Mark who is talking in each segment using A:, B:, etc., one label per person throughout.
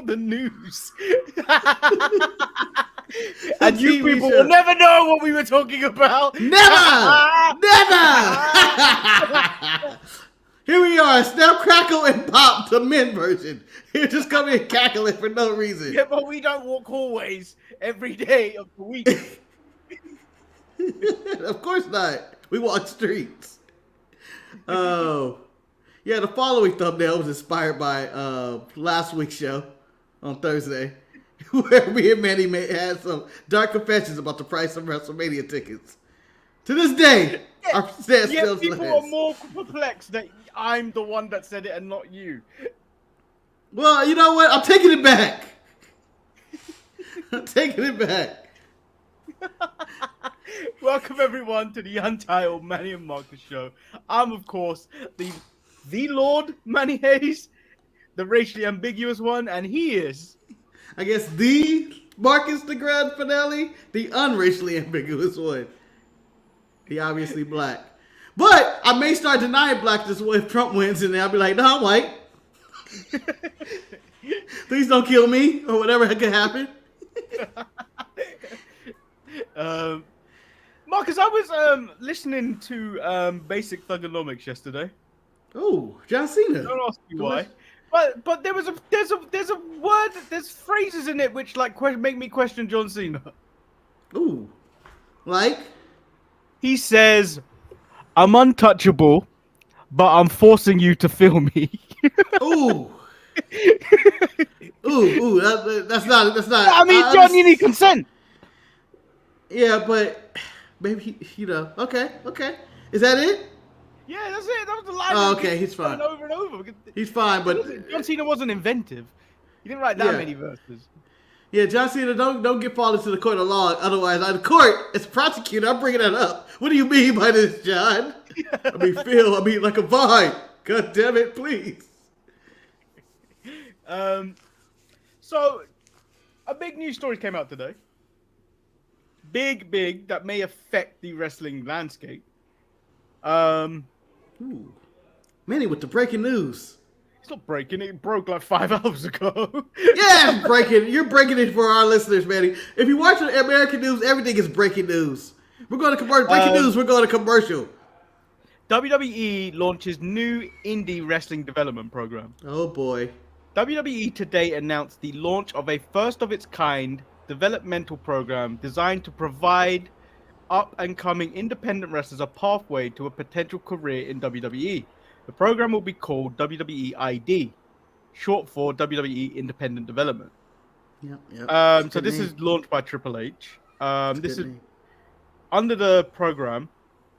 A: on the news. And you
B: TV
A: people
B: show.
A: will never know what we were talking about.
B: Never! Here we are, Snap, Crackle, and Pop, the men version. You're just coming and cackling for no reason.
A: Yeah, but we don't walk hallways every day of the week.
B: Of course not. We walk streets. Oh. Yeah, the following thumbnail was inspired by last week's show on Thursday, where me and Manny had some dark confessions about the price of WrestleMania tickets. To this day, our stance still
A: people
B: stands.
A: are more perplexed that I'm the one that said it and not you.
B: Well, you know what? I'm taking it back. I'm taking it back.
A: Welcome everyone to the Untitled Manny and Marcus show. I'm of course the Lord Manny Hayes, the racially ambiguous one, and he is,
B: I guess, the Marcus the Grand Finale, the unracially ambiguous one. He obviously black. But I may start denying blackness if Trump wins, and then I'll be like, no, I'm white. Please don't kill me, or whatever could happen.
A: Marcus, I was listening to Basic Thugonomics yesterday.
B: Oh, John Cena.
A: Don't ask me why. But there's a word, there's phrases in it which like make me question John Cena.
B: Ooh. Like?
A: He says, I'm untouchable, but I'm forcing you to feel me.
B: Ooh. Ooh, that's not.
A: I mean, John, you need consent.
B: Yeah, but maybe, okay. Is that it?
A: Yeah, that's it. That was the line.
B: Oh, okay, he's fine.
A: Over and over.
B: He's fine, but
A: John Cena wasn't inventive. He didn't write that many verses.
B: Yeah, John Cena, don't get fall into the court of law. Otherwise, the court, as a prosecutor, I'm bringing that up. What do you mean by this, John? I mean like a vine. God damn it, please.
A: So, a big news story came out today. Big, that may affect the wrestling landscape.
B: Ooh. Manny with the breaking news.
A: It's not breaking, it broke like 5 hours ago.
B: Yeah, breaking. You're breaking it for our listeners, Manny. If you watch American news, everything is breaking news. We're going to breaking news, we're going to commercial.
A: WWE launches new indie wrestling development program.
B: Oh boy.
A: WWE today announced the launch of a first-of-its-kind developmental program designed to provide up-and-coming independent wrestlers a pathway to a potential career in WWE. The program will be called WWE ID, short for WWE Independent Development.
B: Yep.
A: So this is launched by Triple H. This is under the program.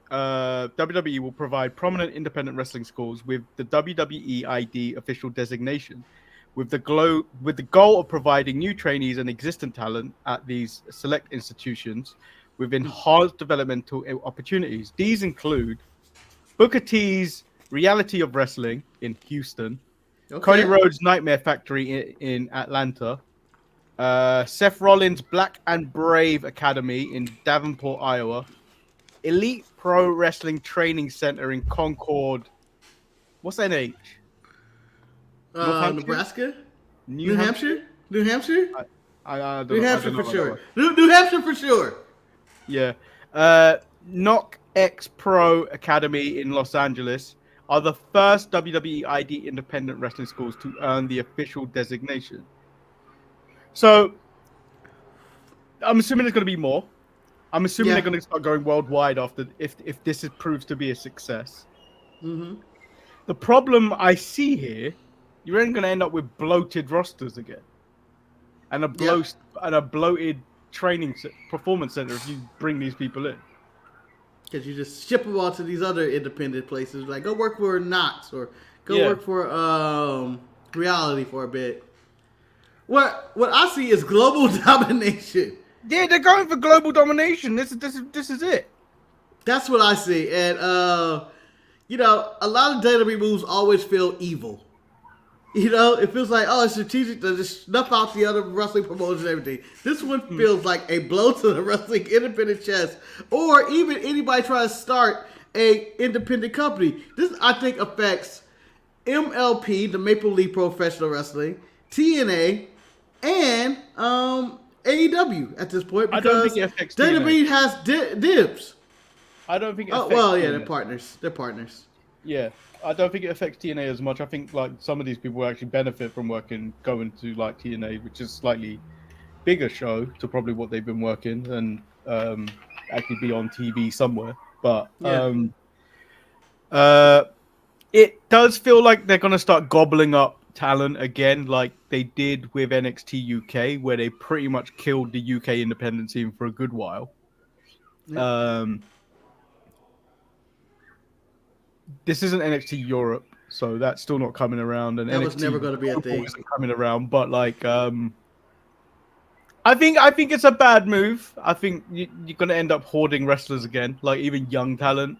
A: WWE will provide prominent independent wrestling schools with the WWE ID official designation, with the goal of providing new trainees and existing talent at these select institutions with enhanced developmental opportunities. These include Booker T's Reality of Wrestling in Houston, Cody Rhodes' Nightmare Factory in Atlanta, Seth Rollins' Black and Brave Academy in Davenport, Iowa, Elite Pro Wrestling Training Center in Concord. What's NH?
B: Nebraska? New Hampshire? New Hampshire?
A: I don't
B: New
A: know.
B: Hampshire for sure. New Hampshire for sure.
A: Yeah. Knock X Pro Academy in Los Angeles are the first WWE ID independent wrestling schools to earn the official designation. So, I'm assuming there's going to be more. I'm assuming they're going to start going worldwide after if this proves to be a success.
B: Mm-hmm.
A: The problem I see here, you're then going to end up with bloated rosters again, and a bloated training performance center if you bring these people in.
B: Because you just ship them all to these other independent places, like go work for Knox or go work for Reality for a bit. What I see is global domination.
A: Yeah, they're going for global domination. This is it.
B: That's what I see, and a lot of WWE moves always feel evil. It feels like, it's strategic to just snuff out the other wrestling promotions and everything. This one feels like a blow to the wrestling independent chest, or even anybody trying to start a independent company. This, I think, affects MLP, the Maple Leaf Professional Wrestling, TNA, and AEW at this point
A: I don't
B: because
A: think it affects
B: WWE
A: TNA.
B: has dibs.
A: I don't think it
B: Oh
A: affects
B: well, yeah,
A: TNA.
B: they're partners. They're partners.
A: Yeah, I don't think it affects TNA as much. I think like some of these people actually benefit from going to like TNA, which is slightly bigger show to probably what they've been working and actually be on TV somewhere. But
B: Yeah.
A: uh, it does feel like they're gonna start gobbling up talent again, like they did with NXT UK, where they pretty much killed the UK independent scene for a good while.
B: Yep.
A: This isn't NXT Europe, so that's still not coming around, and
B: That was never
A: NXT
B: going to be a
A: Global
B: thing.
A: isn't coming around. But like, I think it's a bad move. I think you're gonna end up hoarding wrestlers again, like even young talent,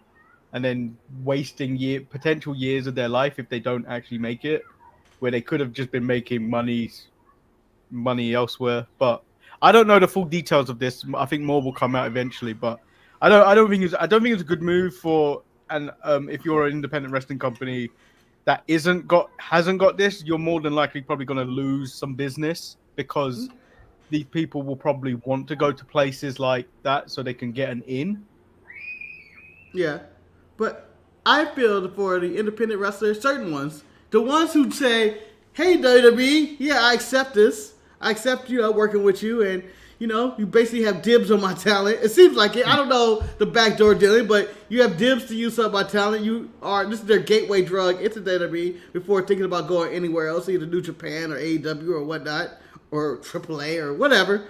A: and then wasting potential years of their life if they don't actually make it, where they could have just been making money elsewhere. But I don't know the full details of this. I think more will come out eventually, but I don't think it's a good move for. And if you're an independent wrestling company that hasn't got this, you're more than likely probably going to lose some business because these people will probably want to go to places like that so they can get an in.
B: Yeah, but I feel for the independent wrestlers, certain ones, the ones who say, "Hey WWE, yeah, I accept this. I accept working with you, and you basically have dibs on my talent." It seems like it. I don't know the backdoor dealing, but you have dibs to use some of my talent. This is their gateway drug into WWE before thinking about going anywhere else, either New Japan or AEW or whatnot, or AAA or whatever.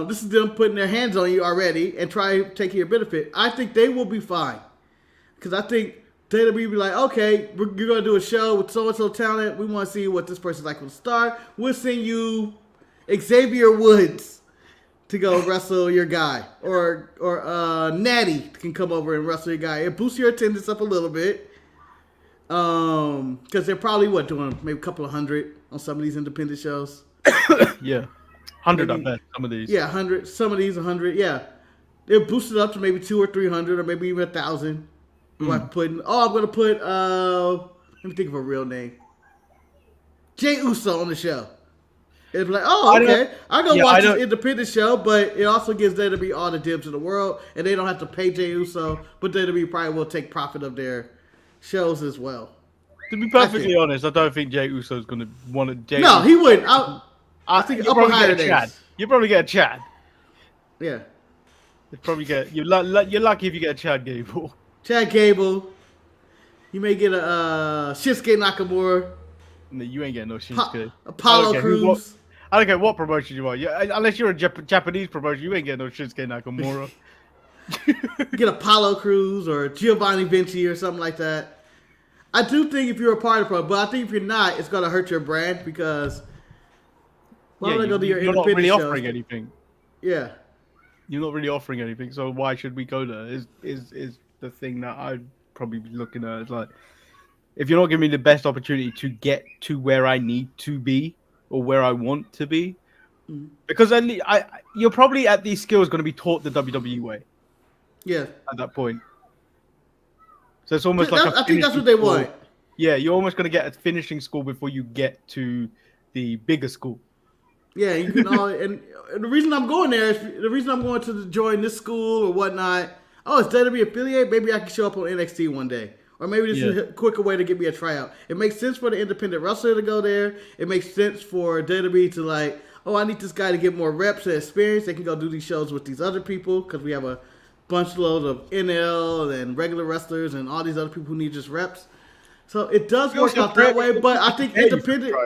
B: This is them putting their hands on you already and try to take your benefit. I think they will be fine. Because I think WWE will be like, okay, you're going to do a show with so-and-so talent. We want to see what this person's like from the start. We'll send you Xavier Woods to go wrestle your guy. Or Natty can come over and wrestle your guy. It boosts your attendance up a little bit. Because they're probably, doing maybe a couple of hundred on some of these independent shows.
A: Yeah. 100, I bet, some of these.
B: Yeah, 100. Some of these 100. Yeah, they'll boost it up to maybe 200 or 300, or maybe even 1,000. I'm gonna put. Let me think of a real name. Jay Uso on the show. It'd be like, oh, okay, I go watch this independent show, but it also gives WWE all the dibs in the world, and they don't have to pay Jay Uso, but WWE probably will take profit of their shows as well.
A: To be perfectly honest, I don't think Jay Uso's going to want to.
B: No, he wouldn't. I think
A: you'll probably get a Chad. You'll probably get a Chad.
B: Yeah.
A: You'll probably get. You're lucky if you get a Chad Gable.
B: Chad Gable. You may get a Shinsuke Nakamura.
A: No, you ain't getting no Shinsuke.
B: Apollo Crews.
A: I don't care what promotion you are. Unless you're a Japanese promotion, you ain't getting no Shinsuke Nakamura.
B: Get Apollo Crews or Giovanni Vinci or something like that. I do think if you're a part of the pro, but I think if you're not, it's going to hurt your brand because why don't I go to your independent shows?
A: You're not really offering anything.
B: Yeah.
A: You're not really offering anything, so why should we go there? Is the thing that I'd probably be looking at. It's like, if you're not giving me the best opportunity to get to where I need to be or where I want to be, because you're probably at these skills going to be taught the WWE way.
B: Yeah.
A: At that point. So it's almost like
B: I think that's what they want.
A: Yeah, you're almost going to get a finishing school before you get to the bigger school.
B: Yeah, you can all, and the reason I'm going there is the reason I'm going to join this school or whatnot. Oh, it's WWE affiliate. Maybe I can show up on NXT one day, or maybe this is a quicker way to get me a tryout. It makes sense for the independent wrestler to go there. It makes sense for WWE to like, oh, I need this guy to get more reps and experience. They can go do these shows with these other people because we have a bunch load of NL and regular wrestlers and all these other people who need just reps. So it does work out that way, but I think independent,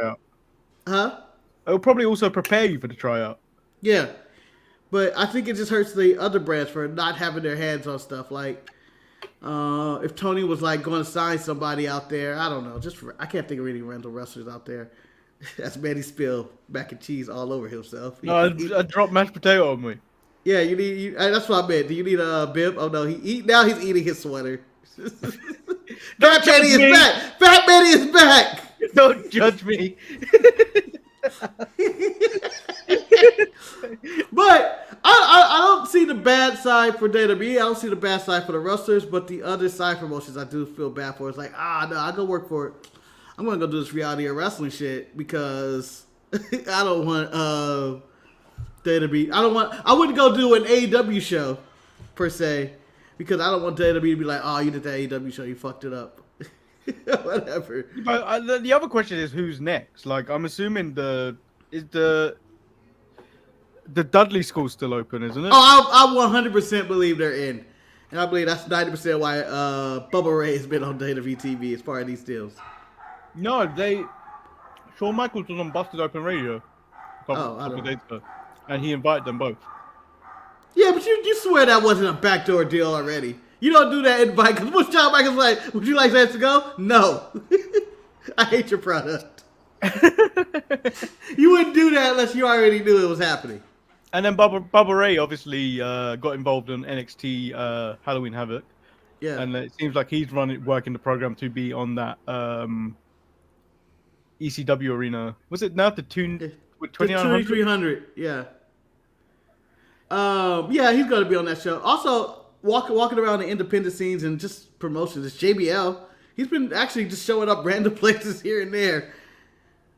B: huh?
A: It'll probably also prepare you for the tryout.
B: Yeah. But I think it just hurts the other brands for not having their hands on stuff. Like, if Tony was like going to sign somebody out there, I don't know. I can't think of any random wrestlers out there. That's Manny spilled mac and cheese all over himself.
A: No, I dropped mashed potato on me.
B: Yeah, that's what I meant. Do you need a bib? Oh no, now he's eating his sweater. Fat Manny is back. Fat Manny is back.
A: Don't judge me.
B: But I don't see the bad side for WWE. I don't see the bad side for the wrestlers, but the other side promotions I do feel bad for. It's like, no, I go work for it. I'm gonna go do this reality or wrestling shit because I don't want there to be. I wouldn't go do an AEW show per se because I don't want there to be like, oh, you did the AEW show, you fucked it up. Whatever.
A: But the other question is who's next? Like, I'm assuming the Dudley school's still open, isn't it?
B: Oh, I 100% believe they're in, and I believe that's 90% why Bubba Ray has been on WWE TV as part of these deals.
A: No, Shawn Michaels was on Busted Open Radio a couple days ago, and he invited them both.
B: Yeah, but you swear that wasn't a backdoor deal already. You don't do that invite because what's Shawn Michaels like? Would you like that to go? No. I hate your product. You wouldn't do that unless you already knew it was happening.
A: And then Bubba Ray obviously got involved in NXT Halloween Havoc.
B: Yeah.
A: And it seems like he's working the program to be on that ECW arena. Was it now the
B: 2300? Yeah. Yeah, he's going to be on that show. Also, walking around the independent scenes and just promotions. It's JBL. He's been actually just showing up random places here and there.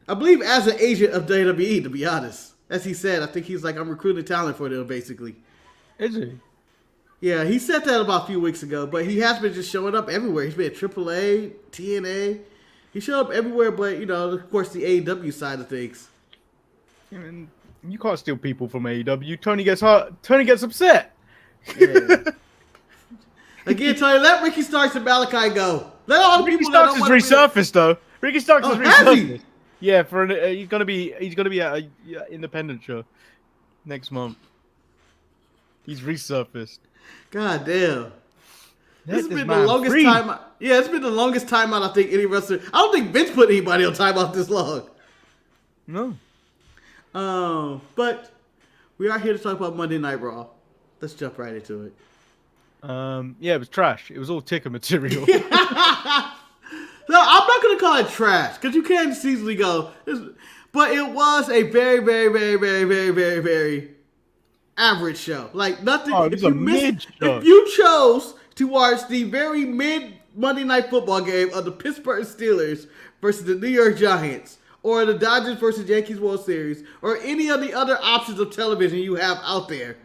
B: I believe as an agent of WWE, to be honest. As he said, I think he's like, I'm recruiting talent for them, basically.
A: Is he?
B: Yeah, he said that about a few weeks ago, but he has been just showing up everywhere. He's been at AAA, TNA. He showed up everywhere, but, you know, of course, the AEW side of things.
A: I mean, you can't steal people from AEW. Tony gets upset.
B: Yeah. Again, Tony, let Ricky Starks and Malachi go. Let all the
A: Ricky
B: people
A: Starks
B: that
A: is resurfaced, though. Ricky Starks is resurfaced. Yeah, for he's gonna be at a independent show next month. He's resurfaced.
B: God damn. This has been the
A: man
B: longest
A: free.
B: time. Yeah, it's been the longest timeout I think any wrestler. I don't think Vince put anybody on timeout this long.
A: No.
B: But we are here to talk about Monday Night Raw. Let's jump right into it.
A: Yeah, it was trash. It was all ticker material.
B: No, I'm not going to call it trash because you can just easily go. But it was a very, very, very, very, very, very, very average show. Like nothing.
A: Oh, it was a mid show.
B: If you chose to watch the very mid Monday Night Football game of the Pittsburgh Steelers versus the New York Giants, or the Dodgers versus Yankees World Series, or any of the other options of television you have out there,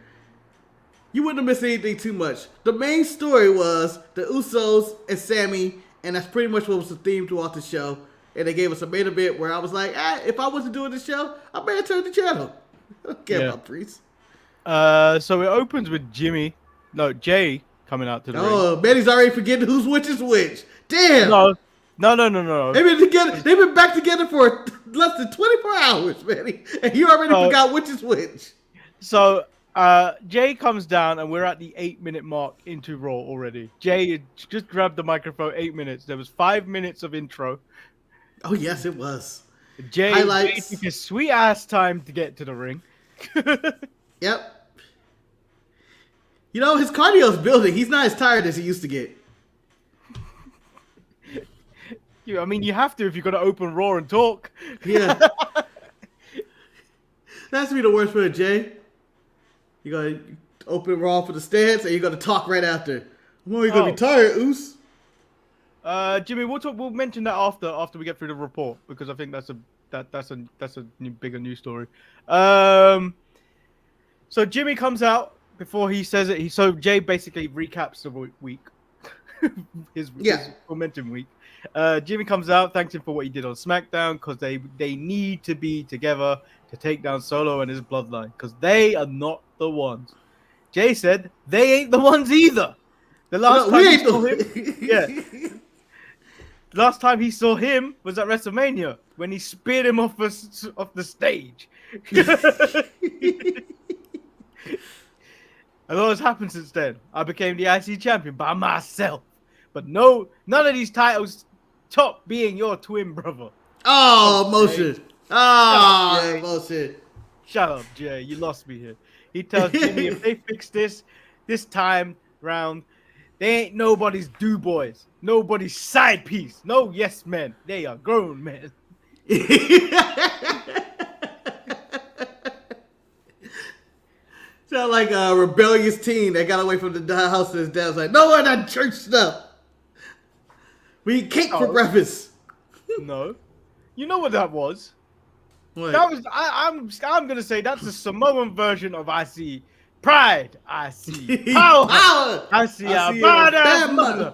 B: you wouldn't have missed anything too much. The main story was the Usos and Sami. And that's pretty much what was the theme throughout the show. And they gave us a main event where I was like, if I wasn't doing the show, I better turn the channel. I don't care about Priest.
A: So it opens with Jay coming out to the ring.
B: Oh, Manny's already forgetting who's which is which. Damn.
A: No.
B: They've been back together for less than 24 hours, Manny. And you already forgot which is which.
A: So Jay comes down and we're at the 8-minute mark into Raw already. Jay just grabbed the microphone 8 minutes. There was 5 minutes of intro.
B: Oh yes, it was.
A: Jay
B: Highlights.
A: took his sweet ass time to get to the ring.
B: Yep. You know, his cardio's building. He's not as tired as he used to get.
A: I mean, you have to if you're going to open Raw and talk.
B: Yeah. That's be the worst for Jay. You're going to open Raw for the stance, and you're going to talk right after. I'm only going to be tired, Oos.
A: Jimmy, we'll mention that after we get through the report because I think that's a bigger news story. So Jimmy comes out before he says it. So Jay basically recaps the week, his momentum week. Jimmy comes out, thanks him for what he did on SmackDown because they need to be together to take down Solo and his bloodline because they are not the ones. Jay said they ain't the ones either. The last time he saw him, last time he saw him was at WrestleMania when he speared him off the stage. A lot has happened since then. I became the IC champion by myself. But no, none of these titles top being your twin brother.
B: Oh, motion. Oh, motion.
A: Shut up, Jay. You lost me here. He tells Jimmy if they fix this time round, they ain't nobody's do boys. Nobody's side piece. No yes men. They are grown men.
B: Sound like a rebellious teen that got away from the house and his dad was like, no more of that church stuff. We eat cake for breakfast.
A: No. You know what that was?
B: What?
A: That was I'm gonna say that's the Samoan version of I see pride, I see power, I see a badass mother.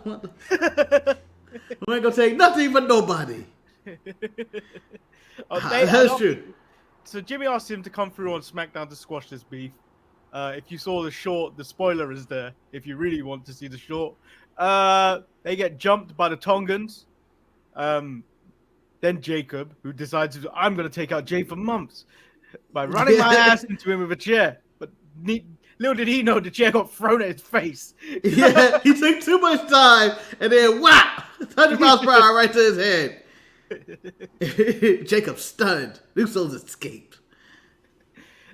B: We ain't gonna take nothing from nobody. That's true.
A: So Jimmy asked him to come through on SmackDown to squash this beef. If you saw the short, the spoiler is there. If you really want to see the short, they get jumped by the Tongans. Then Jacob, who decides I'm going to take out Jay for months by running my ass into him with a chair. But little did he know the chair got thrown at his face.
B: Yeah, he took too much time, and then whap, 100 miles per hour right to his head. Jacob stunned. Usos escaped.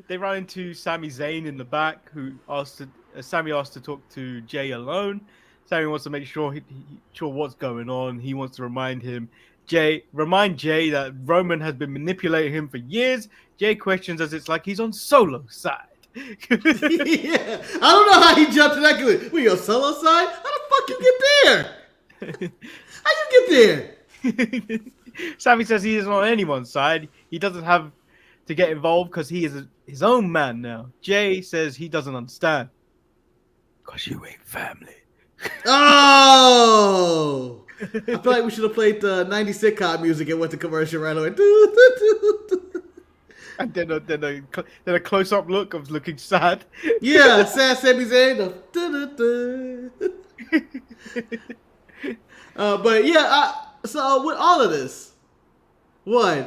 A: They run into Sami Zayn in the back, who Sami asked to talk to Jay alone. Sami wants to make sure sure what's going on. He wants to remind Jay that Roman has been manipulating him for years. Jay questions as it's like he's on Solo side.
B: Yeah, I don't know how he jumped to that. Good. We on Solo side? How the fuck you get there? How you get there?
A: Sami says he isn't on anyone's side. He doesn't have to get involved because he is his own man now. Jay says he doesn't understand. Because you ain't family.
B: Oh! I feel like we should have played the 90s sitcom music and went to commercial right away.
A: And then a close-up look of looking sad.
B: Yeah, sad Sami Zayn. But yeah, so with all of this, one,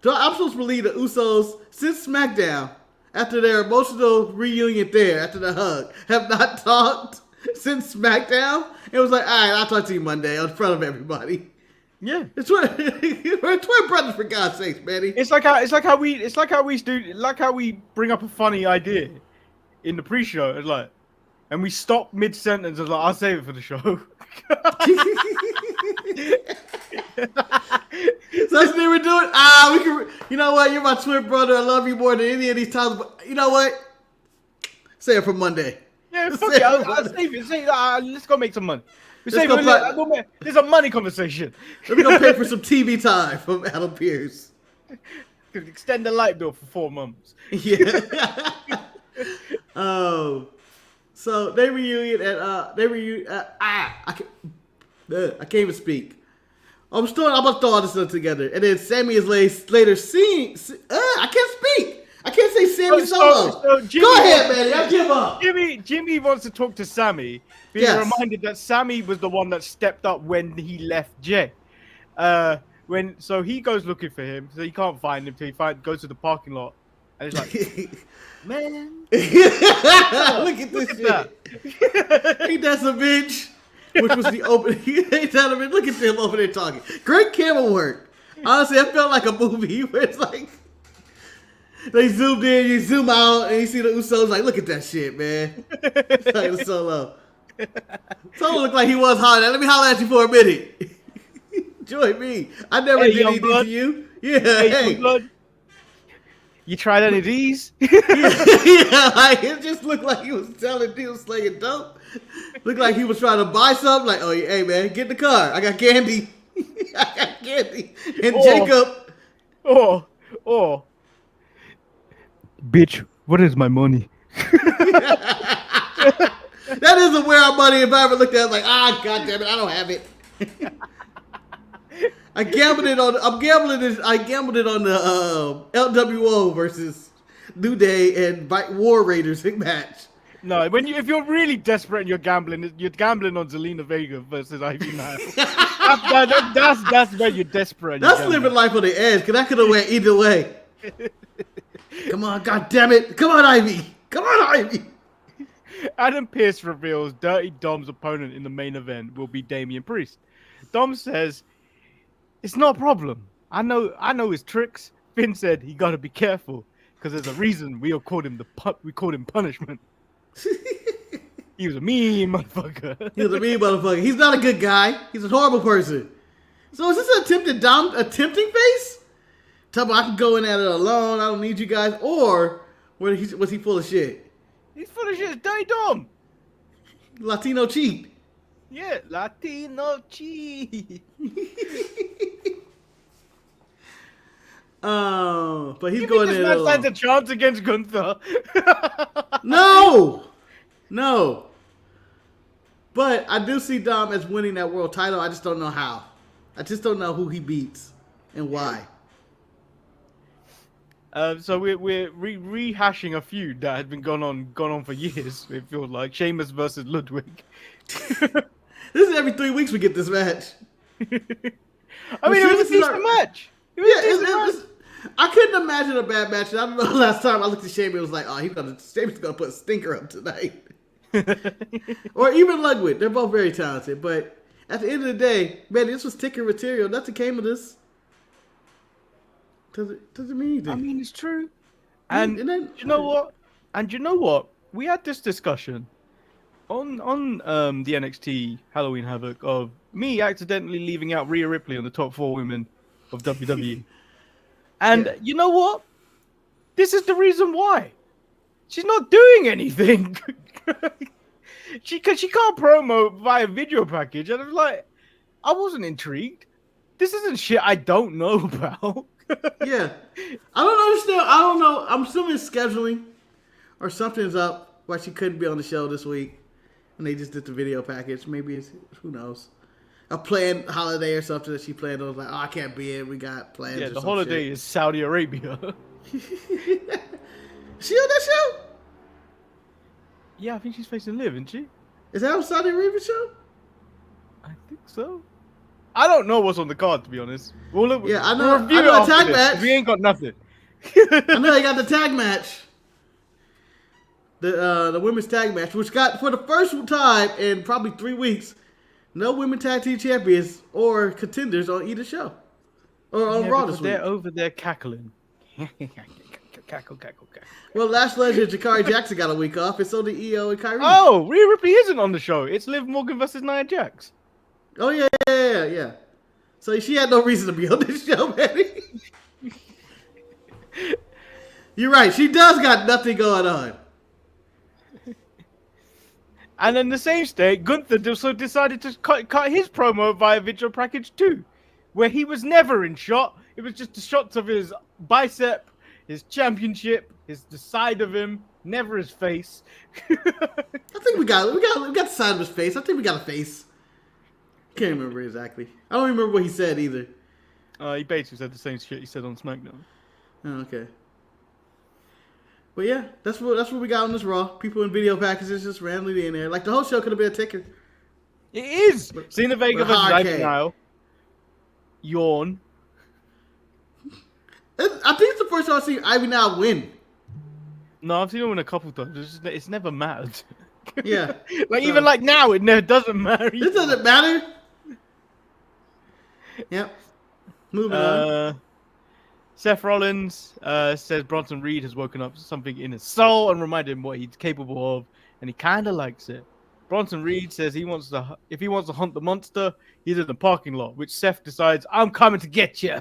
B: I'm supposed to believe the Usos, since SmackDown, after their emotional reunion there, after the hug, have not talked since SmackDown. It was like, all right, I'll talk to you Monday in front of everybody.
A: Yeah,
B: we're twin brothers, for God's sakes, Manny.
A: It's like how we bring up a funny idea in the pre-show. It's like, and we stop mid-sentence. It's like, I'll save it for the show.
B: So that's what they were doing. We can. You know what? You're my twin brother. I love you more than any of these times. But you know what? Say it for Monday.
A: Yeah, fuck it. I'll save it. Let's go make some money. There's a money conversation.
B: We're gonna pay for some TV time from Adam Pearce.
A: Could extend the light bill for 4 months.
B: Yeah. So they reunion and I can't even speak. I'm about to throw all this stuff together, and then Sami is later seen. I can't speak. I can't say Sami Solo.
A: So
B: Go ahead, man. I give up.
A: Jimmy wants to talk to Sami, being reminded that Sami was the one that stepped up when he left Jay. So he goes looking for him, so he can't find him till he goes to the parking lot, and he's like, "Man,
B: look at this shit. Ain't that some bitch?" Which was the opening. Look at them over there talking. Great camera work. Honestly, it felt like a movie where it's like they zoomed in, you zoom out, and you see the Usos like, look at that shit, man. It's like the Solo. Solo looked like he was hollering. Let me holler at you for a minute. Join me. I never did anything to you. Yeah, hey.
A: Blood. You tried any of these?
B: Yeah, like it just looked like he was telling deals slinging dope. Looked like he was trying to buy something. Like, oh, hey man, get in the car. I got candy. I got candy. And Jacob.
A: Bitch, what is my money?
B: That isn't where our money. If I ever looked at it, like, god damn it, I don't have it. I gambled it on the LWO versus New Day and War Raiders match.
A: No, if you're really desperate and you're gambling on Zelina Vega versus Ivy Nile. That's where you're desperate.
B: That's living life on the edge, because that could have went either way. Come on, god damn it. Come on, Ivy. Come on, Ivy.
A: Adam Pearce reveals Dirty Dom's opponent in the main event will be Damian Priest. Dom says, it's no problem. I know his tricks. Finn said he got to be careful because there's a reason we called him punishment. He was a mean motherfucker.
B: He's not a good guy. He's a horrible person. So is this an attempting face? Tell me I can go in at it alone. I don't need you guys. Or was he full of shit?
A: He's full of shit. It's Dirty Dom.
B: Latino cheat.
A: Yeah, Latino cheat.
B: But he's
A: You
B: going
A: think
B: in
A: this man stands
B: alone.
A: a chance against Gunther?
B: No! No. But I do see Dom as winning that world title. I just don't know how. I just don't know who he beats and why.
A: So we're rehashing a feud that had been gone on for years. It feels like Sheamus versus Ludwig.
B: This is every 3 weeks we get this match.
A: I mean, it was a decent match. It was a decent match.
B: I couldn't imagine a bad match. I don't know. Last time I looked at Sheamus, it was like, oh, Sheamus gonna put a stinker up tonight. Or even Ludwig. They're both very talented. But at the end of the day, man, this was ticker material. Nothing came of this. Doesn't mean anything.
A: I mean, it's true. And
B: then,
A: you know what? And you know what? We had this discussion on the NXT Halloween Havoc of me accidentally leaving out Rhea Ripley on the top 4 women of WWE. And you know what? This is the reason why. She's not doing anything. she can't promo via video package. And I'm like, I wasn't intrigued. This isn't shit I don't know about.
B: Yeah. I don't understand. I don't know. I'm assuming scheduling or something's up why she couldn't be on the show this week. And they just did the video package. Maybe it's, who knows, a planned holiday or something that she planned on. Like, oh, I can't be in. We got plans.
A: Yeah,
B: or
A: the
B: some
A: holiday
B: shit.
A: is Saudi Arabia.
B: She on that show?
A: Yeah, I think she's facing Liv, isn't she?
B: Is that on Saudi Arabia show?
A: I think so. I don't know what's on the card, to be honest. We'll look,
B: Yeah, I know.
A: we'll review
B: I know
A: it
B: a
A: after
B: tag
A: this,
B: match.
A: We ain't got nothing.
B: I know they got the tag match. The women's tag match, which got, for the first time in probably 3 weeks, no women tag team champions or contenders on either show. Or on Raw this week.
A: They're over there cackling. Cackle.
B: Well, Lash Legend Jakari Jackson got a week off, and so did EO and Kyrie.
A: Oh, Rhea Ripley isn't on the show. It's Liv Morgan versus Nia Jax.
B: Oh, yeah. So she had no reason to be on this show, man. You're right. She does got nothing going on.
A: And in the same state, Gunther also decided to cut his promo via video package too, where he was never in shot. It was just the shots of his bicep, his championship, the side of him, never his face.
B: I think we got the side of his face. I think we got a face. Can't remember exactly. I don't remember what he said either.
A: He basically said the same shit he said on SmackDown.
B: Oh, okay. But yeah, that's what we got on this Raw. People in video packages just randomly in there. Like the whole show could have been a ticker.
A: It is. Cena Vega versus Ivy Nile. Yawn.
B: I think it's the first time I've seen Ivy Nile win.
A: No, I've seen her win a couple times. It's never mattered.
B: Yeah.
A: Even like now, it never doesn't matter.
B: This doesn't matter. Yep. Moving on.
A: Seth Rollins says Bronson Reed has woken up something in his soul and reminded him what he's capable of, and he kind of likes it. Bronson Reed says if he wants to hunt the monster, he's in the parking lot, which Seth decides, I'm coming to get you.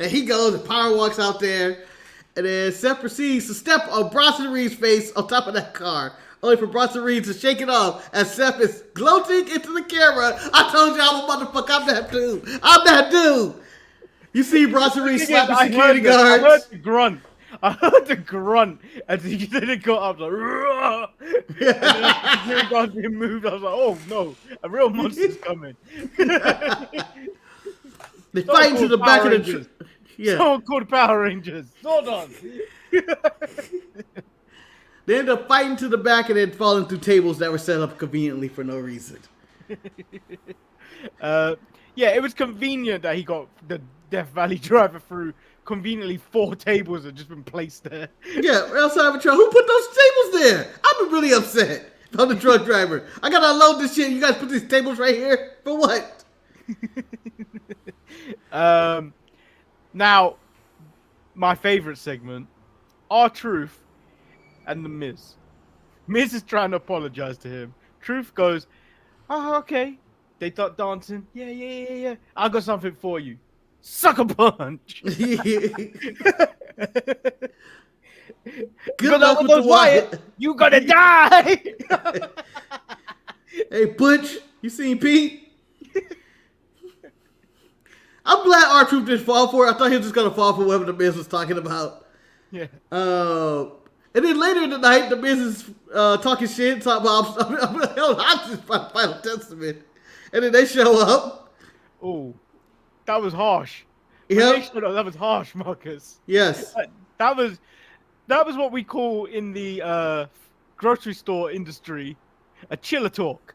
B: And he goes and power walks out there, and then Seth proceeds to step on Bronson Reed's face on top of that car, only for Bronson Reed to shake it off as Seth is gloating into the camera. I told you I'm a motherfucker. I'm that dude. I'm that dude. You see Bronson Reed slap the security guards.
A: I heard the grunt as he got up like, Rrr! And then the security guards being moved. I was like, oh no, a real monster's coming.
B: They fight into the back of the truck. Yeah.
A: Someone called Power Rangers. Hold on.
B: They end up fighting to the back and then falling through tables that were set up conveniently for no reason.
A: Yeah, it was convenient that he got the Death Valley driver through. Conveniently, 4 tables had just been placed there.
B: Yeah, outside of a truck. Who put those tables there? I'm really upset if I'm the truck driver. I gotta unload this shit. You guys put these tables right here? For what?
A: Now, my favorite segment, R-Truth and The Miz. Miz is trying to apologize to him. Truth goes, oh, okay. They start dancing. Yeah. I got something for you. Sucker punch.
B: Good
A: luck with the Wyatt. You gonna die.
B: Hey, Butch, you seen Pete? I'm glad R-Truth didn't fall for it. I thought he was just gonna fall for whatever the Miz was talking about.
A: Yeah.
B: And then later in the night, the Miz is talking shit, talking about I'm just my Final Testament, and then they show up.
A: Oh, that was harsh.
B: Yep.
A: That was harsh, Marcus.
B: Yes.
A: That was what we call in the grocery store industry a chiller talk.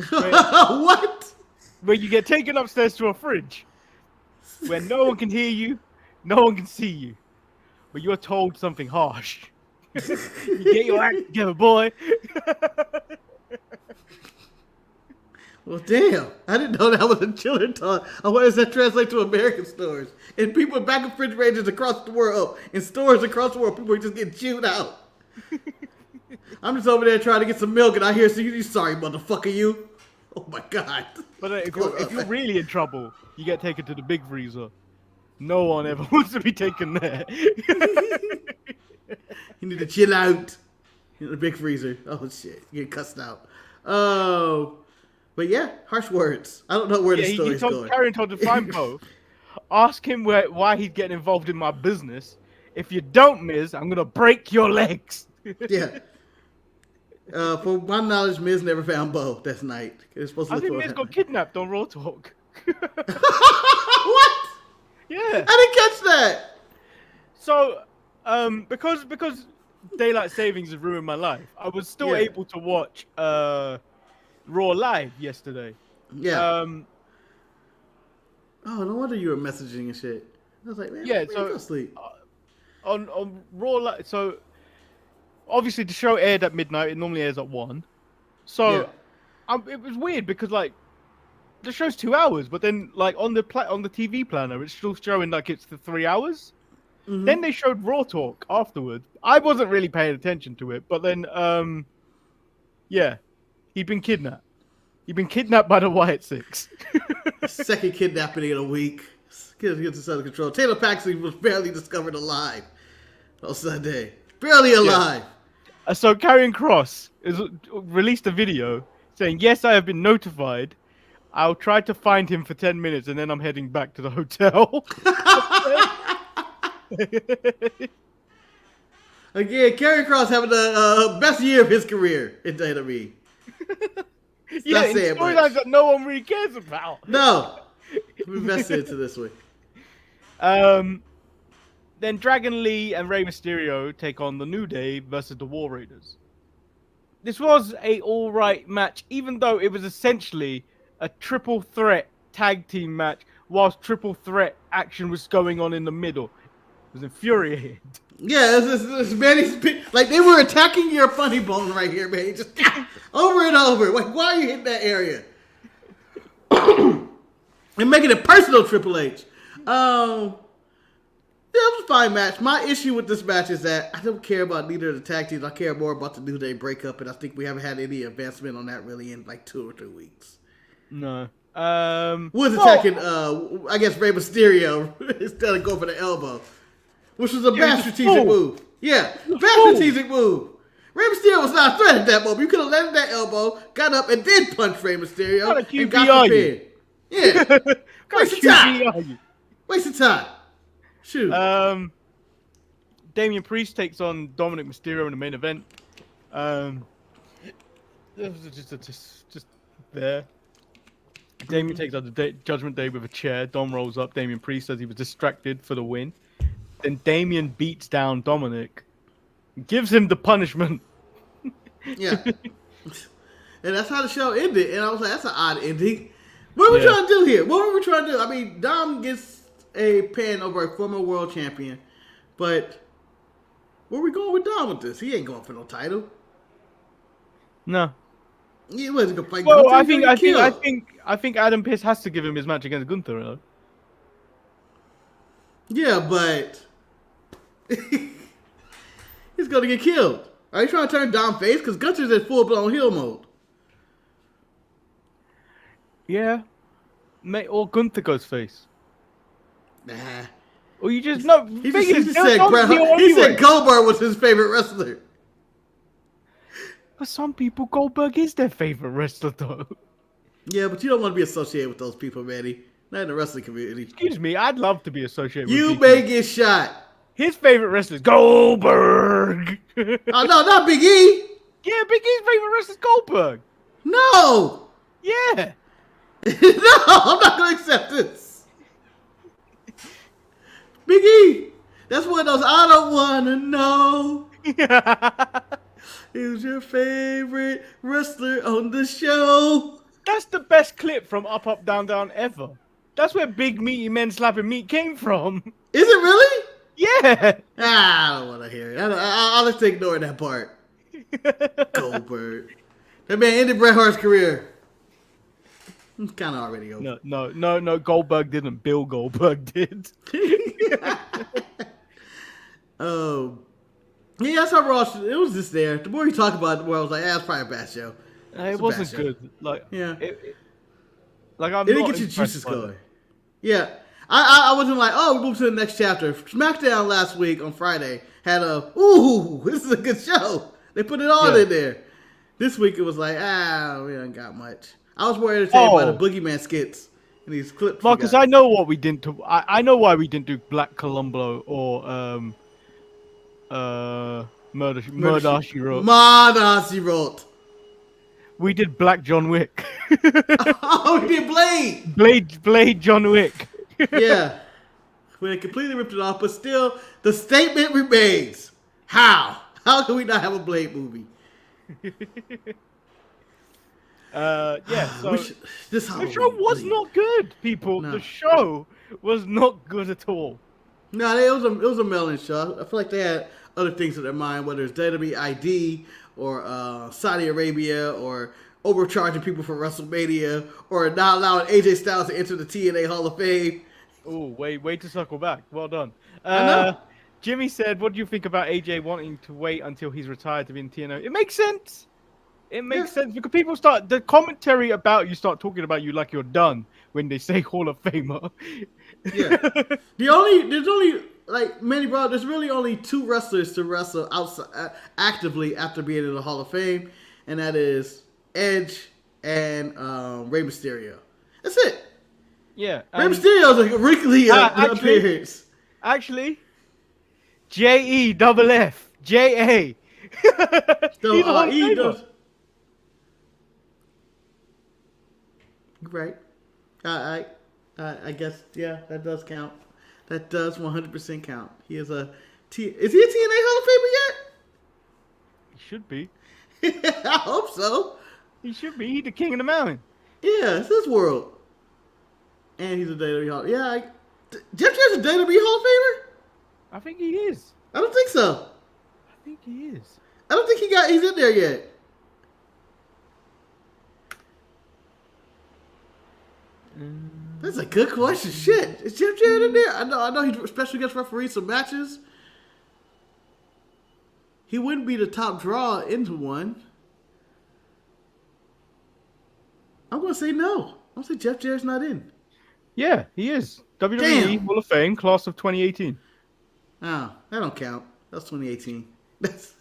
B: What?
A: Where you get taken upstairs to a fridge, where no one can hear you, no one can see you, but you're told something harsh. You get your act together, boy.
B: Well, damn. I didn't know that was a chiller talk. What does that translate to American stores? And people back in refrigerators across the world, in stores across the world, people are just getting chewed out. I'm just over there trying to get some milk, and I hear, so you sorry, motherfucker, you. Oh, my God.
A: But if you're really in trouble, you get taken to the big freezer. No one ever wants to be taken there.
B: You need to chill out in the big freezer. Oh, shit. You get cussed out. Oh. But yeah, harsh words. I don't know where the story's going.
A: Karen told to find both. Ask him why he's getting involved in my business. If you don't, Miz, I'm going to break your legs.
B: Yeah. For my knowledge, Miz never found Bo that night.
A: I think Miz got kidnapped on Raw Talk.
B: What?
A: Yeah.
B: I didn't catch that.
A: So, because daylight savings has ruined my life, I was still able to watch Raw live yesterday.
B: Yeah. Oh, no wonder you were messaging and shit. I was like, man,
A: yeah. So on Raw, so obviously the show aired at midnight. It normally airs at 1. So it was weird because like the show's 2 hours, but then like on the TV planner, it's still showing like it's the 3 hours. Mm-hmm. Then they showed Raw Talk afterwards. I wasn't really paying attention to it, but then he'd been kidnapped. He'd been kidnapped by the Wyatt Six.
B: Second kidnapping in a week. Gets us out of control. Taylor Paxley was barely discovered alive on Sunday. Barely alive.
A: Yeah. So Karrion Kross released a video saying, "Yes, I have been notified. I'll try to find him for 10 minutes, and then I'm heading back to the hotel."
B: Again, Karrion Kross having the best year of his career in WWE.
A: Yeah, in storylines that no one really cares about.
B: No. We invested into this one.
A: Then Dragon Lee and Rey Mysterio take on the New Day versus the War Raiders. This was a alright match, even though it was essentially a triple threat tag team match, whilst triple threat action was going on in the middle. It was infuriating.
B: Yeah, it's man, like they were attacking your funny bone right here, man. Just over and over. Like, why are you hitting that area? And making it personal, Triple H. Yeah, it was a fine match. My issue with this match is that I don't care about neither of the tag teams. I care more about the New Day breakup, and I think we haven't had any advancement on that really in like 2 or 3 weeks.
A: No.
B: Was attacking, I guess, Rey Mysterio instead of going for the elbow. Which was a bad strategic move. Yeah, bad strategic move. Rey Mysterio was not a threat at that moment. You could have landed that elbow, got up, and then punched Rey Mysterio and got the pin. Yeah. Waste of time. Waste of time. Shoot.
A: Damian Priest takes on Dominic Mysterio in the main event. Just there. Damian takes out the Judgment Day with a chair. Dom rolls up. Damian Priest says he was distracted for the win. Then Damian beats down Dominic, gives him the punishment.
B: Yeah. And that's how the show ended. And I was like, that's an odd ending. What are we trying to do here? What were we trying to do? I mean, Dom gets a pin over a former world champion. But where are we going with Dom with this? He ain't going for no title.
A: No.
B: He wasn't going to fight
A: Gunther.
B: Well,
A: I think Adam Pearce has to give him his match against Gunther, though.
B: Yeah, but he's going to get killed. Are you trying to turn Dom face? Because Gunther's in full-blown heel mode.
A: Yeah. Or Gunther goes face.
B: Nah.
A: Or you just... No,
B: he said Goldberg was his favorite wrestler.
A: For some people, Goldberg is their favorite wrestler, though.
B: Yeah, but you don't want to be associated with those people, Manny. Not in the wrestling community.
A: Excuse me, I'd love to be associated with
B: You
A: Big
B: may
A: E.
B: get shot.
A: His favorite wrestler is Goldberg.
B: Oh no, not Big E.
A: Yeah, Big E's favorite wrestler is Goldberg.
B: No.
A: Yeah.
B: No, I'm not gonna accept this. Big E. That's one of those I don't wanna know. Who's your favorite wrestler on the show?
A: That's the best clip from Up, Up, Down, Down ever. That's where big meaty men slapping meat came from.
B: Is it really?
A: Yeah.
B: I don't want to hear it. I'll just ignore that part. Goldberg. That man ended Bret Hart's career. It's kind of already over.
A: No. Goldberg didn't. Bill Goldberg did.
B: Oh. Yeah, that's how Raw. It was just there. The more you talk about it, the more I was like, it's probably a bad show.
A: It wasn't good. Like,
B: yeah.
A: I'm
B: it didn't
A: not
B: get your juices
A: impressed by
B: going. Yeah. I wasn't like, oh, we moved to the next chapter. SmackDown last week on Friday had this is a good show. They put it all in there. This week it was like, we don't got much. I was more entertained by the Boogeyman skits and these clips.
A: Marcus, I know what we didn't do. I know why we didn't do Black Columbo or Murder She Wrote.
B: Murder She Wrote.
A: We did Black John Wick.
B: Oh, we did Blade.
A: Blade John Wick.
B: Yeah. We completely ripped it off, but still, the statement remains. How? How can we not have a Blade movie?
A: So
B: the
A: show was not good, people. No. The show was not good at all.
B: No, it was a melon show. I feel like they had other things in their mind, whether it's WWE ID or Saudi Arabia or overcharging people for WrestleMania or not allowing AJ Styles to enter the TNA Hall of Fame.
A: Oh, wait to circle back. Well done.
B: I know.
A: Jimmy said, what do you think about AJ wanting to wait until he's retired to be in TNA? It makes sense. It makes sense because people the commentary about you start talking about you like you're done when they say Hall of Famer.
B: Yeah. There's only like Manny bro, there's really only two wrestlers to wrestle outside actively after being in the Hall of Fame, and that is Edge and Rey Mysterio. That's it.
A: Yeah.
B: Rey Mysterio's a wrinkly appearance.
A: Actually, JEFF. JA.
B: So, right. I guess, yeah, that does count. That does 100% count. He is is he a TNA Hall of Famer yet?
A: He should be.
B: I hope so.
A: He should be. He's the king of the mountain.
B: Yeah, it's his world. And he's a WWE Hall. Yeah, Jeff Jarrett's a WWE Hall of Famer?
A: I think he is.
B: I don't think so.
A: I think he is.
B: I don't think he's in there yet. That's a good question. Shit, is Jeff Jarrett in there? I know he's special guest referee some matches. He wouldn't be the top draw into one. I'm gonna say no. I'm gonna say Jeff Jarrett's not in.
A: Yeah, he is. WWE Hall of Fame, class of 2018.
B: Oh, that don't count. That's 2018. That's